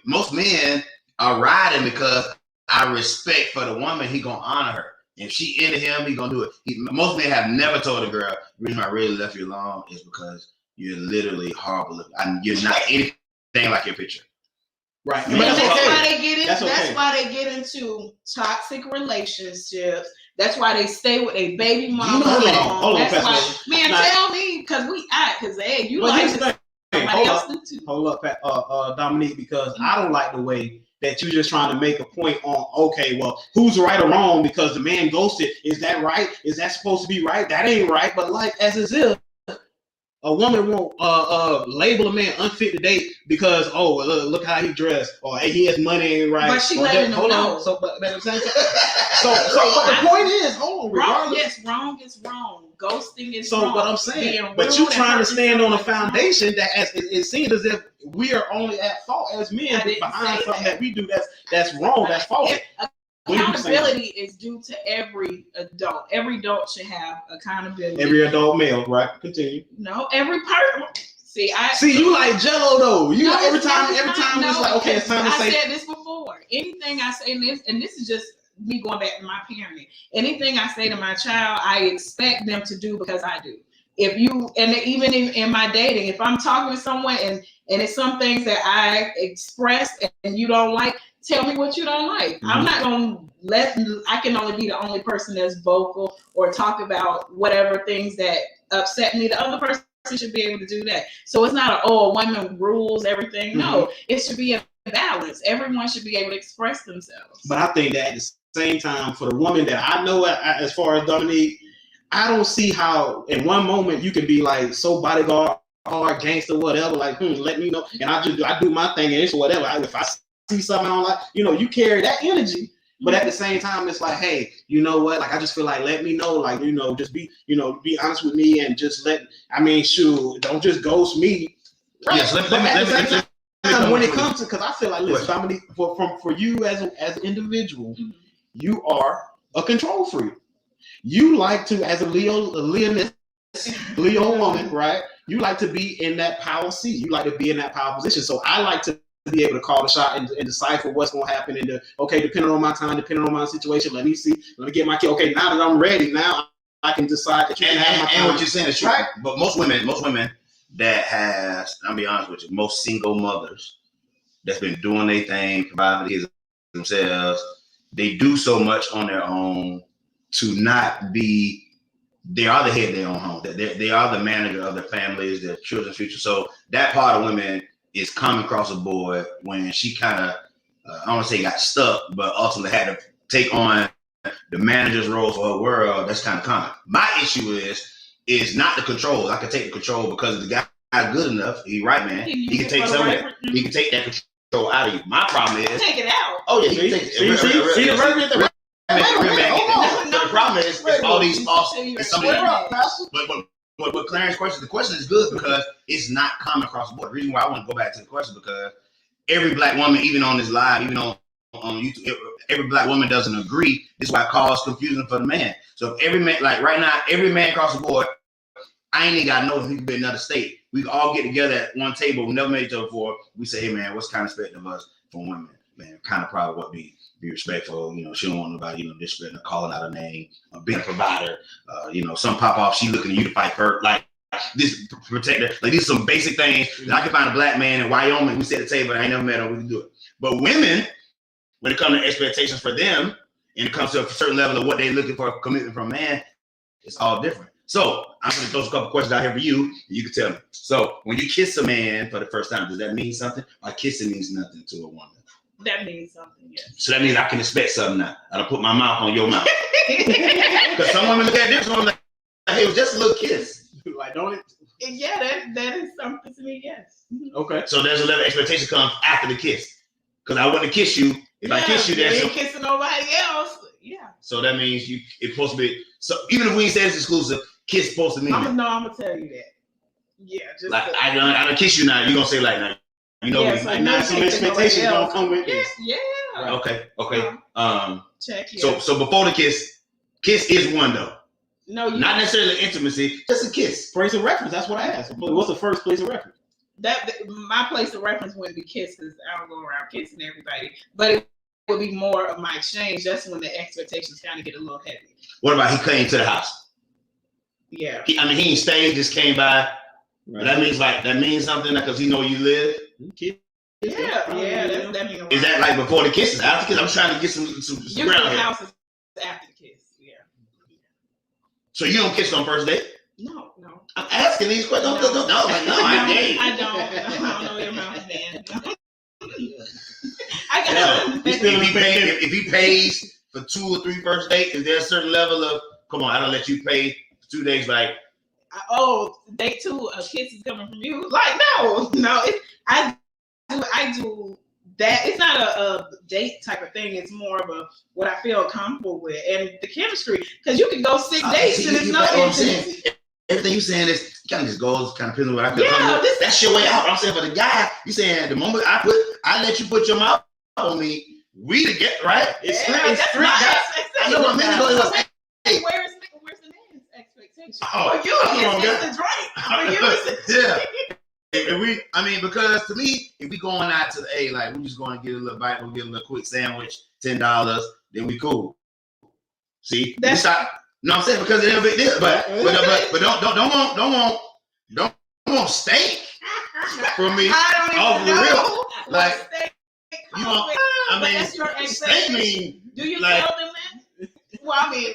most men are riding because our respect for the woman, he gonna honor her. If she into him, he gonna do it. Most men have never told a girl, the reason I really left you alone is because you're literally horrible. You're not anything like your picture. Right. And But that's okay. why they get in, That's okay. That's why they get into toxic relationships. That's why they stay with a baby mama. Hold on, That's why, Pastor. man, Now, tell me, because hey, you But like here's the this. thing. Somebody else do too. Hold up, Dominique, because I don't like the way that you're just trying to make a point on, okay, well, who's right or wrong because the man ghosted. Is that right? Is that supposed to be right? That ain't right. But like as if a woman won't label a man unfit to date because, oh, look how he dressed, or hey, he has money, ain't right. But she letting him know. So, but I'm saying, so the point is, hold on, Wrong, regardless. yes, wrong is wrong. Ghosting is So wrong. what I'm saying, Being but rude you and trying to hurting stand on a someone is wrong. foundation that as it seems as if we are only at fault as men I didn't behind say something that. that we do that's wrong, that's faulty. What are you saying? Accountability is due to every adult. Every adult should have accountability. Every adult male, right? Continue. No, every person. See, you like Jello though. You like every time no, it's like, okay, it's time to I say. said this before. Anything I say, and this is just me going back to my parenting. Anything I say to my child, I expect them to do because I do. If you, and even in my dating, if I'm talking to someone and it's some things that I express and you don't like, tell me what you don't like. Mm-hmm. I'm not gonna I can only be the only person that's vocal or talk about whatever things that upset me. The other person should be able to do that. So it's not a woman rules everything. Mm-hmm. No, it should be a balance. Everyone should be able to express themselves. But I think that at the same time, for the woman that I know, as far as Dominique, I don't see how in one moment you can be like so bodyguard, hard gangster, whatever. Like, let me know, and I do my thing, and it's whatever. If I see something I don't like, you carry that energy. But at the same time, it's like, hey, you know what? Like, I just feel like, let me know, like, just be, be honest with me and just shoot, don't just ghost me. Right. Yes, let me when it comes to, because I feel like, listen, Dominique, for you as an individual, you are a control freak. You like to, as a Leo woman, right? You like to be in that power seat. You like to be in that power position. So I like to be able to call the shot and decipher what's going to happen. And depending on my time, depending on my situation, let me get my kid. Okay, now that I'm ready, now I can decide that you can have my time. And what you're saying is true. Right. But most women that has, I'll be honest with you, most single mothers that's been doing their thing, providing themselves, they do so much on their own to not be. They are the head of their own home. They are the manager of their families, their children's future. So that part of women is coming across the board when she kind of, I don't want to say got stuck, but ultimately had to take on the manager's role for her world. That's kind of common. My issue is not the control. I can take the control because the guy's good enough. He's right, man. He can take some of that. He can take that control out of you. My problem is take it out. Oh yeah, he can take it. The problem is all these false. But Clarence question, the question is good because it's not common across the board. The reason why I want to go back to the question because every black woman, even on this live, even on YouTube, every black woman doesn't agree. This is why it causes confusion for the man. So if every man, like right now, every man across the board, I ain't even got to know if he can be in another state. We can all get together at one table. We never made each other before. We say, hey man, what's kind of expected of us from women? Man, kind of probably what be respectful. She don't want nobody, disrespecting her, calling out her name, being a provider. Some pop off, she looking at you to fight for her, like this protector. Like these are some basic things that I can find a black man in Wyoming. We sit at the table, I ain't never met her, we can do it. But women, when it comes to expectations for them, and it comes to a certain level of what they're looking for, commitment from a man, it's all different. So I'm going to throw a couple questions out here for you, and you can tell me. So when you kiss a man for the first time, does that mean something? Or kissing means nothing to a woman? That means something, yes. So that means I can expect something now. I don't put my mouth on your mouth. Because some women look at this, some women like, hey, it was just a little kiss. Like, don't it? Yeah, that is something to me, yes. Okay. So there's a level of expectation comes after the kiss. Because I want to kiss you. If I kiss you, you ain't kissing nobody else. Yeah. So that means it's supposed to be. So even if we say it's exclusive, kiss supposed to mean. I'm gonna tell you that. Yeah, just like I don't kiss you now. You're gonna say like now. Like now some expectations don't come with this. Yeah. Right. Okay. Check. So before the kiss is one though. No, not necessarily intimacy, just a kiss. Place of reference. That's what I asked. What's the first place of reference? That my place of reference wouldn't be kisses. I don't go around kissing everybody, but it would be more of my exchange. That's when the expectations kind of get a little heavy. What about he came to the house? Yeah. He ain't stayed, just came by. Right. That means something because he know you live. Yeah, that means. Is that like before the kiss? After the kiss? I'm trying to get some ground here. House is after the kiss. Yeah. So you don't kiss on first date? No. I'm asking these questions. No, I don't know your mouth, man. I got if he pays for 2 or 3 first dates, is there a certain level of come on? I don't let you pay 2 days. Like, day 2, a kiss is coming from you. Like, no. I do that. It's not a date type of thing. It's more of a what I feel comfortable with and the chemistry. Because you can go 6 dates and it's no intimacy. Everything you're saying is kind of just goes kind of depends on what I feel. Yeah, that's your way out. I'm saying for the guy, you saying the moment I let you put your mouth on me, we to get right. It's street. I know a minute ago it was. Hey, where's the man's expectation? For you, it's the drink. For you, Yeah. Because to me, if we going out to the like we just going to get a little bite, we'll get a little quick sandwich, $10, then we cool. See, that's not. No, I'm saying because it ain't a big deal, but don't want steak from me. I don't even know. Like steak you want, steak mean. Do you tell them that? Well, I mean,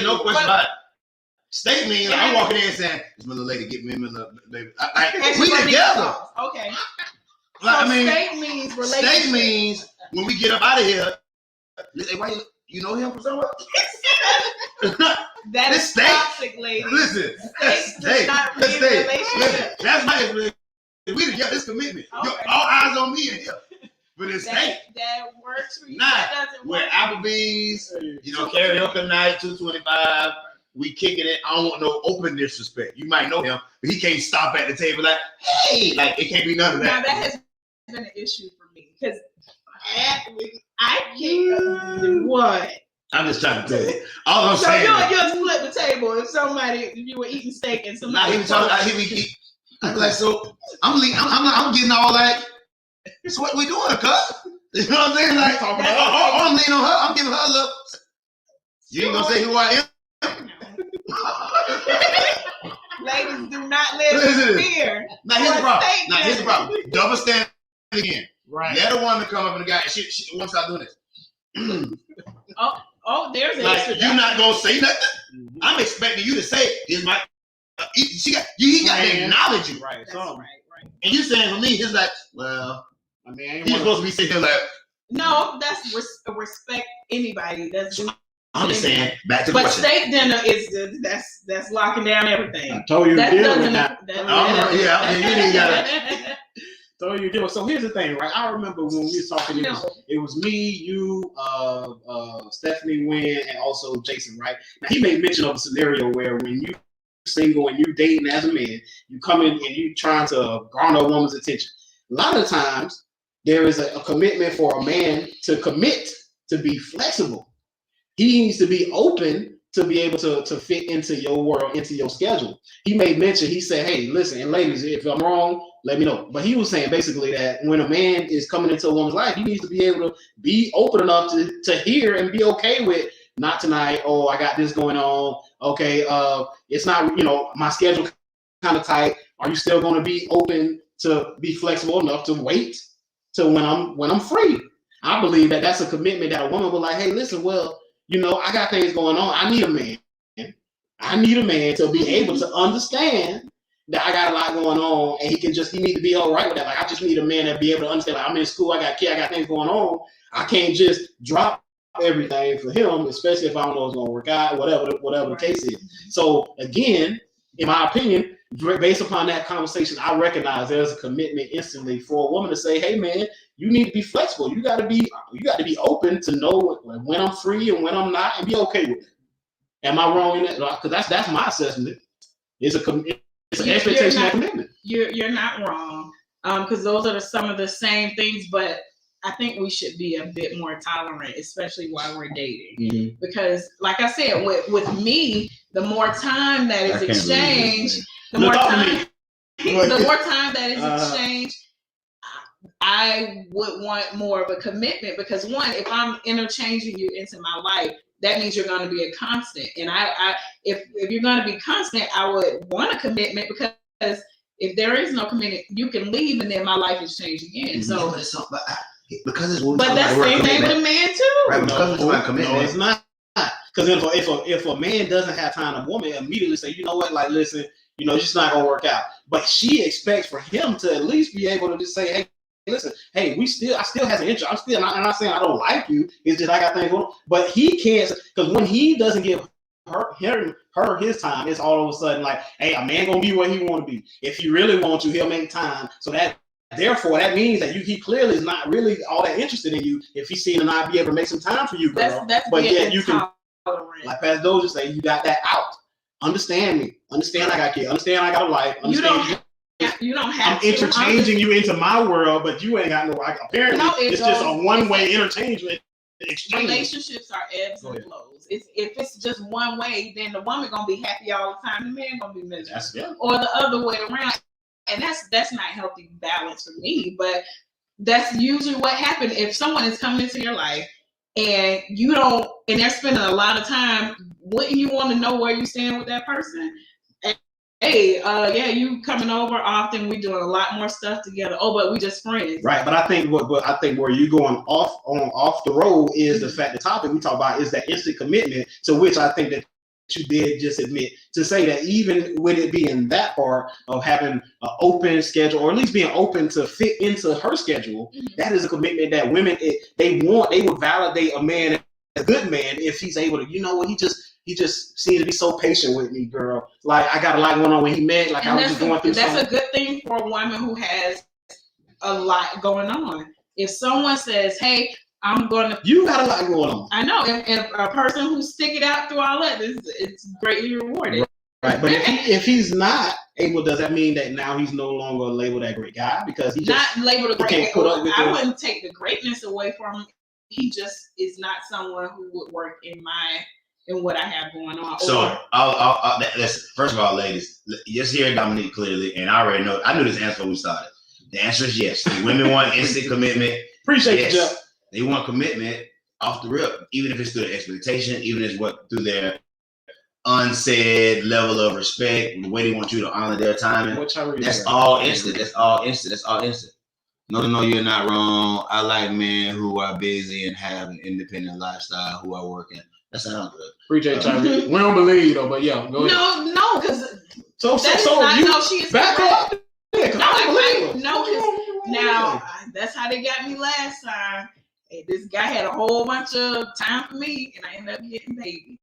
no question about it. Steak means I'm walking in saying, "This little lady, get me a little baby." We together. Okay. Steak means relationship. Steak means when we get up out of here. Why you know him from somewhere? That is toxic, lady. Listen, steak. Relationship. That's my explanation. We together. This commitment. Okay. All eyes on me and him. But it's steak. That works for you. Nah, That doesn't we're work. Applebee's, karaoke night, $2.25. We kicking it. I don't want no open disrespect. You might know him, but he can't stop at the table like, hey, like it can't be none of that. Now that has been an issue for me because I can't. What? I'm just trying to tell you. All I'm saying. So you'll flip the table if you were eating steak and somebody. Nah, he was talking about I'm like, so I'm getting all that. It's what we doing, cuz. You know what I'm saying? Like, I'm leaning on her. I'm giving her a look. You ain't gonna say who I am. Ladies, do not live in fear. Now here's the problem. Double standard again. Right. Let a woman come up and the guy. She won't stop doing this. There's an like you're not gonna say nothing. Mm-hmm. I'm expecting you to say this. He got to acknowledge you. Right. Right. And you saying for me, he's like, well, I mean, he's supposed to be sitting there like. No, that's respect anybody. That's. I'm just saying, back to the question. But steak dinner is that's locking down everything. I told you that deal with that. You didn't gotta. So you deal. So here's the thing, right? I remember when we were talking. It was me, you, Stephanie Wynn, and also Jason, right? Now he made mention of a scenario where when you single and you dating as a man, you come in and you trying to garner a woman's attention. A lot of times there is a commitment for a man to commit to be flexible. He needs to be open to be able to fit into your world, into your schedule. He made mention, he said, hey, listen, and ladies, if I'm wrong, let me know. But he was saying basically that when a man is coming into a woman's life, he needs to be able to be open enough to hear and be okay with not tonight. Oh, I got this going on. Okay, it's not, my schedule kind of tight. Are you still going to be open to be flexible enough to wait till when I'm free? I believe that that's a commitment that a woman will like, hey, listen, well, I got things going on. I need a man. I need a man to be able to understand that I got a lot going on, and he need to be all right with that. Like, I just need a man that be able to understand. Like, I'm in school, I got kids, I got things going on. I can't just drop everything for him, especially if I don't know it's gonna work out, whatever the case is. So again, in my opinion, based upon that conversation, I recognize there's a commitment instantly for a woman to say, hey man, you need to be flexible. You got to be open to know when I'm free and when I'm not, and be okay with it. Am I wrong in that? Because that's my assessment. It's an expectation and commitment. You're not wrong. Because those are some of the same things, but I think we should be a bit more tolerant, especially while we're dating. Mm-hmm. Because, like I said, with me, the more time that is exchanged, the more time that is exchanged, I would want more of a commitment. Because one, if I'm interchanging you into my life, that means you're going to be a constant. And if you're going to be constant, I would want a commitment, because if there is no commitment, you can leave and then my life has changed again. Mm-hmm. So, because it's but that's the same thing with a man too. Right, because it's about commitment. No, it's not. Because if a man doesn't have time, a woman immediately say, you know what, like, listen, it's just not gonna work out. But she expects for him to at least be able to just say, hey, listen, hey, I still have an interest. I'm not saying I don't like you. It's just I got things going on. But he can't, because when he doesn't give her his time, it's all of a sudden like, hey, a man gonna be where he want to be. If he really wants you, he'll make time. So that. Therefore, that means that he clearly is not really all that interested in you if he's seen and not be able to make some time for you, girl. That's but yet you can, like Pastor Dozier say, you got that out. Understand me. Understand I got kids. Understand I got a life. Understand you don't have I'm interchanging you into my world, but you ain't got no. Apparently, it's just a one-way interchange. Exchange. Relationships are ebbs and flows. If it's just one way, then the woman gonna be happy all the time. The man gonna be miserable, or the other way around. And that's not healthy balance for me, but that's usually what happens if someone is coming into your life and and they're spending a lot of time. Wouldn't you want to know where you stand with that person? And, hey, you coming over often? We doing a lot more stuff together. Oh, but we just friends, right? But I think where you going off the road is the fact. The topic we talk about is that instant commitment, to which I think that you did just admit, to say that even with it being that part of having an open schedule, or at least being open to fit into her schedule, mm-hmm. that is a commitment that women they would validate a man, a good man, if he's able to, he just seems to be so patient with me, girl. Like, I got a lot going on when he met, like, I was just going through that's something. A good thing for a woman who has a lot going on. If someone says, "Hey, I'm gonna," You got a lot going on. I know. If a person who stick it out through all that, it's greatly rewarded. Right, but if he's not able, does that mean that now he's no longer labeled that great guy because he just Not labeled a great can't put up with I it? wouldn't take the greatness away from him. He just is not someone who would work in what I have going on. So, listen, first of all, ladies, just hear Dominique clearly, and I already know. I knew this answer when we started. The answer is yes. The women want instant commitment. Appreciate yes. you, Jeff. They want commitment off the rip, even if it's through their expectation, even if it's through their unsaid level of respect, the way they want you to honor their timing. That's all instant. That's all instant. No, you're not wrong. I like men who are busy and have an independent lifestyle, who are working. That sounds good. Appreciate you. We don't believe though, but yeah, go ahead. No, because so she is back up. Yeah, now that's how they got me last time. And this guy had a whole bunch of time for me, and I ended up getting babies.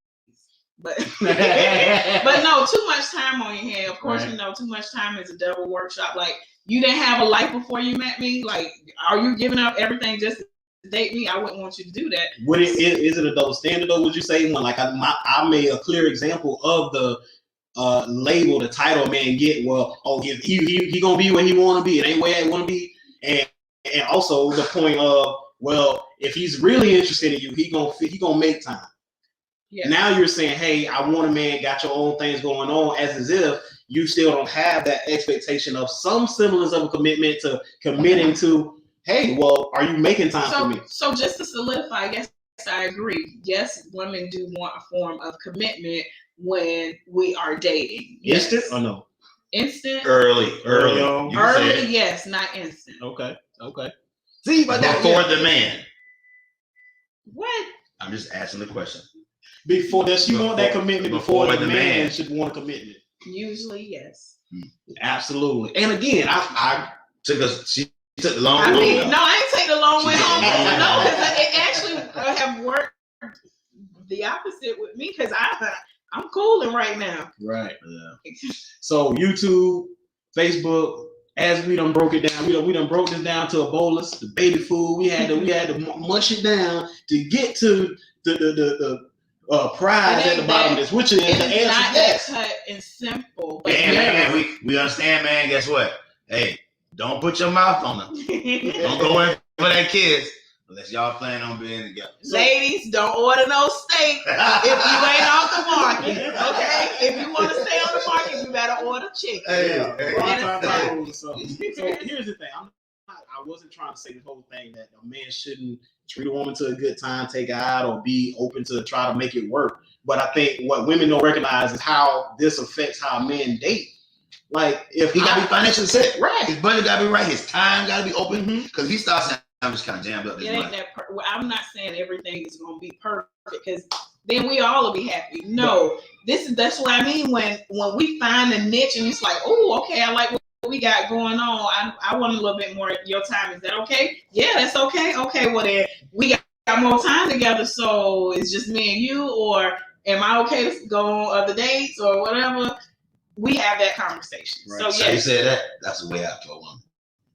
But but no, too much time on your hands. Of course, right. You know, too much time is a double workshop. Like, you didn't have a life before you met me. Like, are you giving up everything just to date me? I wouldn't want you to do that. Is it a double standard though? Would you say when I made a clear example of the label, the title man get? Well, he gonna be where he want to be. It ain't where he want to be, and also the point of, well, if he's really interested in you, he gonna make time. Yeah. Now you're saying, hey, I want a man, got your own things going on, as if you still don't have that expectation of some semblance of a commitment to committing to, hey, well, are you making time for me? So just to solidify, yes, I agree. Yes, women do want a form of commitment when we are dating. Instant or no? Instant. Early. Yes, not instant. Okay. See, but before the man. What? I'm just asking the question. Does she want that commitment before the man should want a commitment? Usually, yes. Absolutely. And again, she took the long way home. No, I didn't take the long way home. No, because it actually have worked the opposite with me, because I'm cooling right now. Right. Yeah. So YouTube, Facebook, as we done broke it down, we done broke this down to a bolus, the baby food. We had to mush it down to get to the prize at the bottom of this, which is the answer. It's not that cut and simple. Man, we understand, man. Guess what? Hey, don't put your mouth on them. Don't go in for that kiss unless y'all plan on being together. Ladies, don't order no steak if you ain't off the market. Okay, if you want to stay on the market, you better order chicken. So here's the thing. I wasn't trying to say this whole thing that a man shouldn't treat a woman to a good time, take her out, or be open to try to make it work. But I think what women don't recognize is how this affects how men date. Like, if he gotta be financially set, right? His budget gotta be right. His time gotta be open. Because if he starts saying, I'm just kind of jammed up. I'm not saying everything is gonna be perfect, because then we all will be happy. No, that's what I mean when we find a niche and it's like, oh, okay, I like what we got going on. I want a little bit more of your time. Is that okay? Yeah, that's okay. Okay, well then we got more time together, so it's just me and you, or am I okay to go on other dates or whatever? We have that conversation. Right. So you said that. That's the way I told them.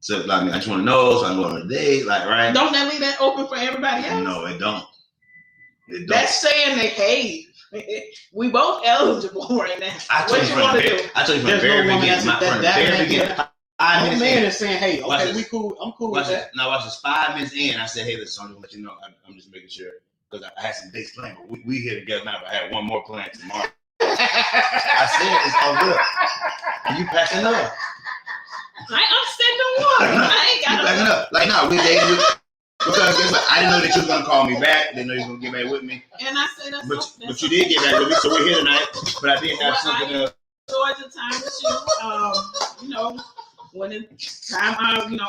So like, I just want to know, so I can go on a date, like, right? Don't that leave that open for everybody else? No, it don't. That's saying they paid. We both eligible right now. What you want to do? I told you from the very beginning. My man is saying, hey, okay, we cool. I'm cool with that. Now watch this. 5 minutes in, I said, hey, listen, I'm gonna let you know. I'm just making sure, because I had some dates planned. But we here together now. But I had one more planned tomorrow. I said it's all good. And you passing up. I'm sitting on. I ain't got you backing up. Like, no, we dated. Because guess what? I didn't know that you was gonna call me back. Didn't know you was gonna get back with me. And I said but you did get back with me, so we're here tonight. But I did have something else. Enjoyed the time with you. When it's time,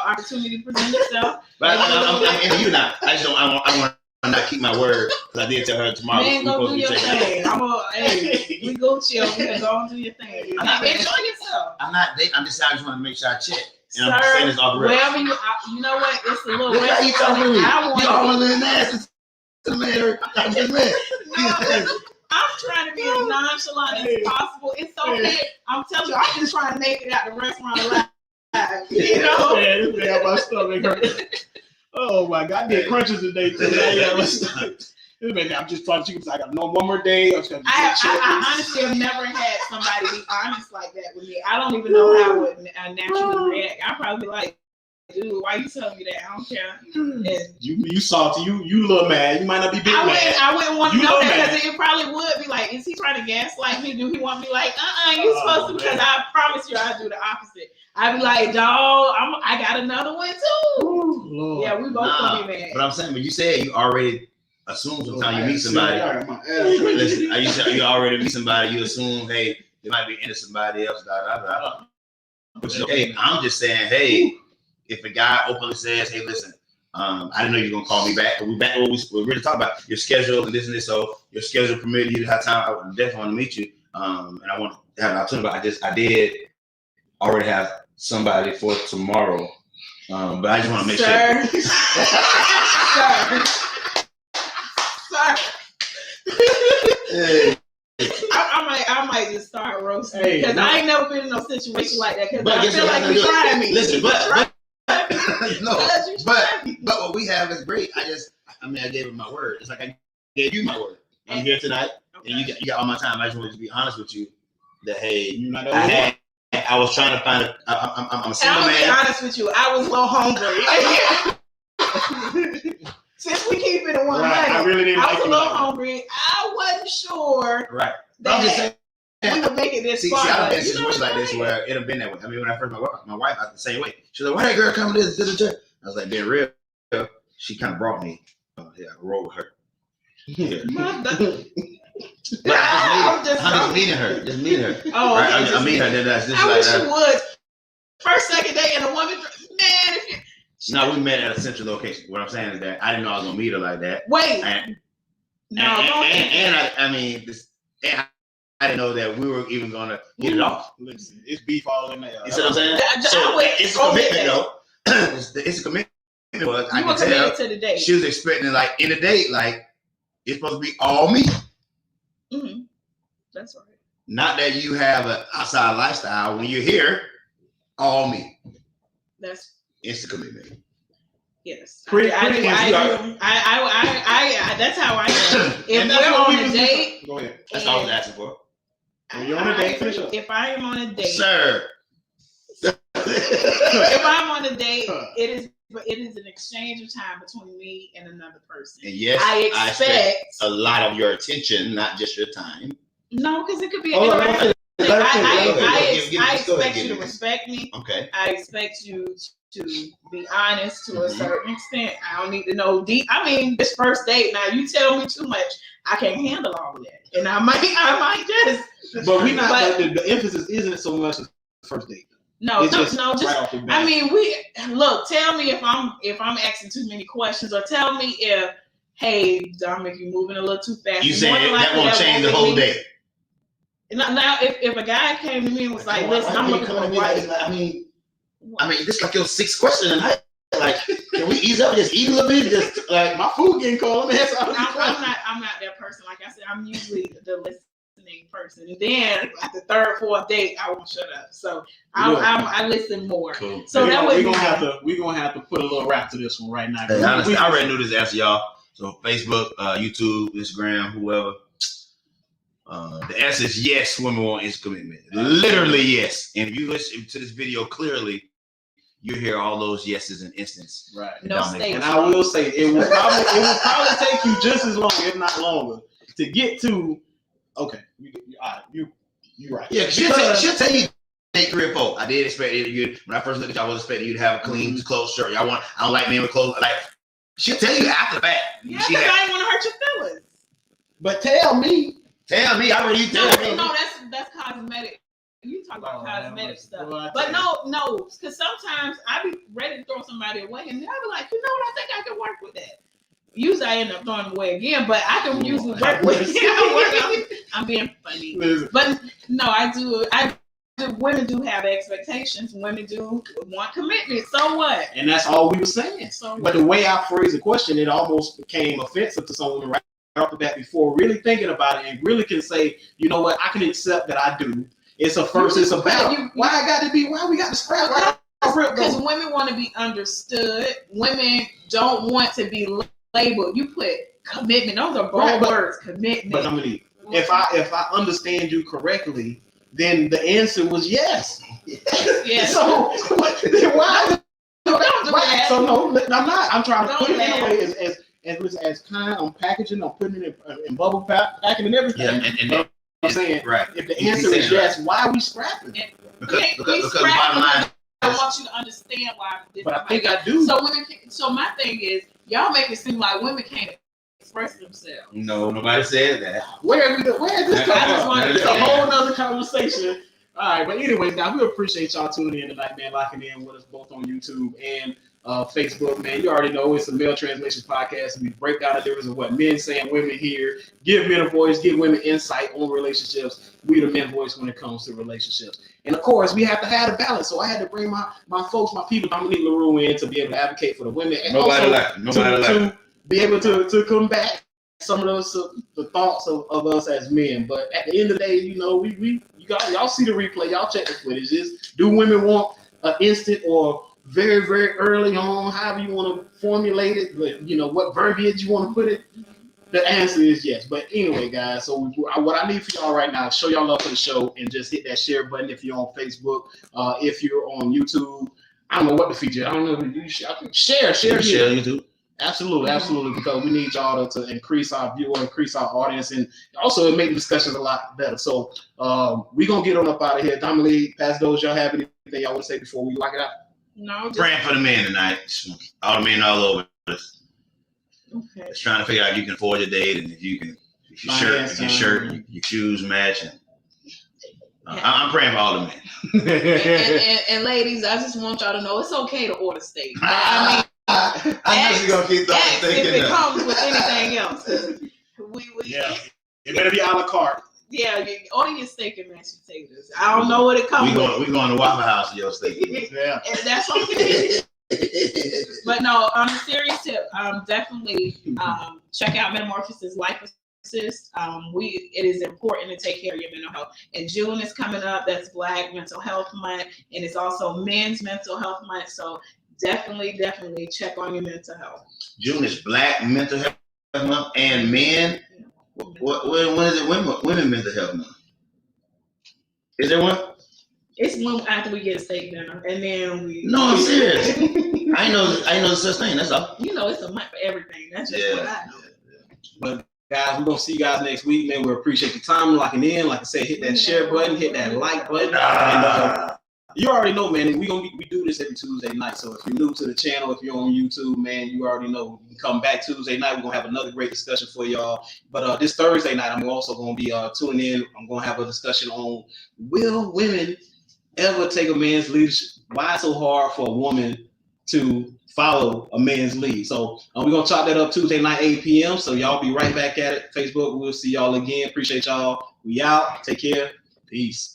opportunity presents itself. But I'm into you now. I just don't. I want to not keep my word, because I did tell her tomorrow. Man, go do your thing. We Gucci over here. Go and do your thing. Enjoy yourself. I'm not dating. I just want to make sure I check. And I'm saying this off the record. Wherever you know what? It's a little. Look how you talking to me. You all want to live nasty to the man. I'm trying to be as nonchalant as possible. It's okay. I'm telling you, I'm just trying to make it out the restaurant alive. Yeah, my stomach hurt. Oh my God, I did crunches today too. I'm just talking to you because I got no one more day. I honestly have never had somebody be honest like that with me. I don't even know how I would naturally react. I'd probably be like, dude, why you telling me that? I don't care. And you salty, you little mad. You might not be big mad. I wouldn't want to know that because it probably would be like, is he trying to gaslight me? Do he want me like, you supposed to? Because I promise you, I do the opposite. I'd be like, dog, I got another one too. Ooh, Lord. Yeah, we both gonna be mad. But I'm saying, but you said you already assume sometimes you meet somebody. Listen, you already meet somebody, you assume, hey, they might be into somebody else. Which is okay. I'm just saying, hey, if a guy openly says, hey, listen, I didn't know you were gonna call me back, but we back what we really talking about your schedule and this and this. So your schedule permitted you to have time. I would definitely want to meet you, and I want to have an opportunity. But I did already have somebody for tomorrow, but I just want to make sure. Sir. I might just start roasting because I ain't never been in no situation like that. Because I feel like you trying me. Listen, but what we have is great. I gave him my word. It's like I gave you my word. I'm here tonight, and you got all my time. I just wanted to be honest with you that hey, I was trying to find I'm a single man. I'll be honest with you. I was a little hungry. Since we keep it in one right. night, I really didn't. I was a little hungry. I wasn't sure. Right. That I'm just saying. we would make it this far. I've been in situations like this where it'd have been that way. I mean, when I first met my wife, I was the same way. She's like, "Why that girl coming to the church?" I was like, "Being real." She kind of brought me. I rolled with her. Yeah. I'm just meeting her. Oh, right? okay, I meet her. That's just I like wish that. you would. First, second day, and a woman, man. If you... No, we met at a central location. What I'm saying is that I didn't know I was gonna meet her like that. Wait. I didn't know that we were even gonna get it off. Listen, it's beef all in there. You see what I'm saying? It's a commitment, though. It's a commitment. But I can tell to the date. She was expecting like in the date, like it's supposed to be all me. Mm-hmm. That's right. Not that you have an outside lifestyle. When you're here, all me. It's a commitment. Yes. Pretty I that's how I am. If we're on a date, go ahead. That's all I was asking for. When you're on a date, finish up. If I am on a date, Sir. If I'm on a date, it is an exchange of time between me and another person. And yes, I expect a lot of your attention, not just your time. No, because it could be an interaction. I expect you to respect me. Okay. I expect you to be honest to a certain extent. I don't need to know deep. I mean, this first date. Now you tell me too much, I can't handle all of that, and I might just. But we not. But the emphasis isn't so much the first date. No, just. Right I mean, tell me if I'm asking too many questions, or tell me if, hey, Dominic, you're moving a little too fast. You saying that won't change the whole day? Now, if a guy came to me and was like, "Listen, I'm looking for a wife," I mean, this is like your 6th question tonight. Like, can we ease up and just eat a little bit? Just like my food getting cold. I'm not that person. Like I said, I'm usually the listening person. And then at the 3rd, 4th date, I won't shut up. So I listen more. Cool. So we're gonna have to put a little wrap to this one right now. Hey, honestly, I already knew this answer, y'all. So Facebook, YouTube, Instagram, whoever. The answer is yes. Women want is commitment. Literally yes. And if you listen to this video clearly, you hear all those yeses in instance. Right. No statement. And I will say it will probably take you just as long, if not longer, to get to. Okay, you're right. Yeah, she'll tell you date 3 or 4. I did expect you when I first looked at you. I was expecting you to have a clean, clothes shirt. I don't like men with clothes. Like she'll tell you after the fact. Yeah, because I didn't want to hurt your feelings. But tell me. I already tell me. No, that's cosmetic. You talk about cosmetic stuff. But no, because sometimes I be ready to throw somebody away, and they'll be like, you know what, I think I can work with that. Usually I end up throwing them away again, but I can usually work with it. I'm being funny. But no, I do. Women do have expectations. Women do want commitment. So what? And that's all we were saying. But the way I phrased the question, it almost became offensive to someone right off the bat before really thinking about it and really can say, you know what, I can accept that I do. It's a first, it's a battle. Why we got to scrap? for real, because women want to be understood. Women don't want to be labeled. You put commitment. Those are bold words. Commitment. But Dominique, if I understand you correctly, then the answer was yes. Yes. So then why? Don't do that. So no, I'm not. I'm trying to Don't put it laugh. in a way as kind. I'm packaging. I'm putting it in bubble packing and everything. Yeah, and I'm saying, right. if the answer is yes, why are we scrapping? Because we bottom line. I want you to understand why. But I think I do. So women. So my thing is, y'all make it seem like women can't express themselves. No, nobody said that. Where is this coming from? wanted It's to a say whole nother conversation. All right, but anyways, guys, we appreciate y'all tuning in tonight, man, locking in with us both on YouTube and Facebook, man. You already know it's a Male Translation Podcast. We break down the difference of what men say and women hear, give men a voice, give women insight on relationships. We the men voice when it comes to relationships. And of course, we have to have a balance. So I had to bring my folks, my people, Dominique LaRue in to be able to advocate for the women. And Nobody also to be able to combat some of those the thoughts of us as men. But at the end of the day, you know, y'all see the replay, y'all check the footage. Do women want an instant or very, very early on, however you want to formulate it, but you know, what verbiage you want to put it? The answer is yes. But anyway, guys, so what I need for y'all right now is show y'all love for the show and just hit that share button if you're on Facebook, if you're on YouTube. I don't know what the feature. I don't know. Share YouTube. Absolutely, because we need y'all to increase our viewer, increase our audience, and also it make the discussions a lot better. So we're going to get on up out of here. Dominique, Pastor Dozier, y'all have anything y'all want to say before we lock it out? No. Praying for the men tonight. All the men all over us. Okay. Just trying to figure out if you can afford your date and if your shoes match. And I'm praying for all the men. and ladies, I just want y'all to know it's okay to order steak. I know she's gonna keep X thinking if it that. comes with anything else. Yeah, it better be a la carte. Yeah, you order your steak and mashed potatoes. I don't know what it comes with. We going to Waffle House for your steak. Yeah, and that's okay. But no, on a serious tip, definitely check out Metamorphosis Life Assist. It is important to take care of your mental health. And June is coming up. That's Black Mental Health Month, and it's also Men's Mental Health Month. So definitely check on your mental health. June is Black Mental Health Month and men. When is it? Women Mental Health Month. Is there one? It's when after we get steak dinner, and then we. No, I'm serious. I know such thing. That's all. You know, it's a month for everything. That's just what I know. But guys, we're gonna see you guys next week, man. We appreciate your time locking in. Like I said, hit that share button, hit that like button, and you already know, man. We do this every Tuesday night. So if you're new to the channel, if you're on YouTube, man, you already know. You can come back Tuesday night. We're gonna have another great discussion for y'all. But this Thursday night, I'm also gonna be tuning in. I'm gonna have a discussion on will women ever take a man's leadership? Why it's so hard for a woman to follow a man's lead? So we're gonna chop that up Tuesday night, 8 p.m. So y'all be right back at it. Facebook. We'll see y'all again. Appreciate y'all. We out. Take care. Peace.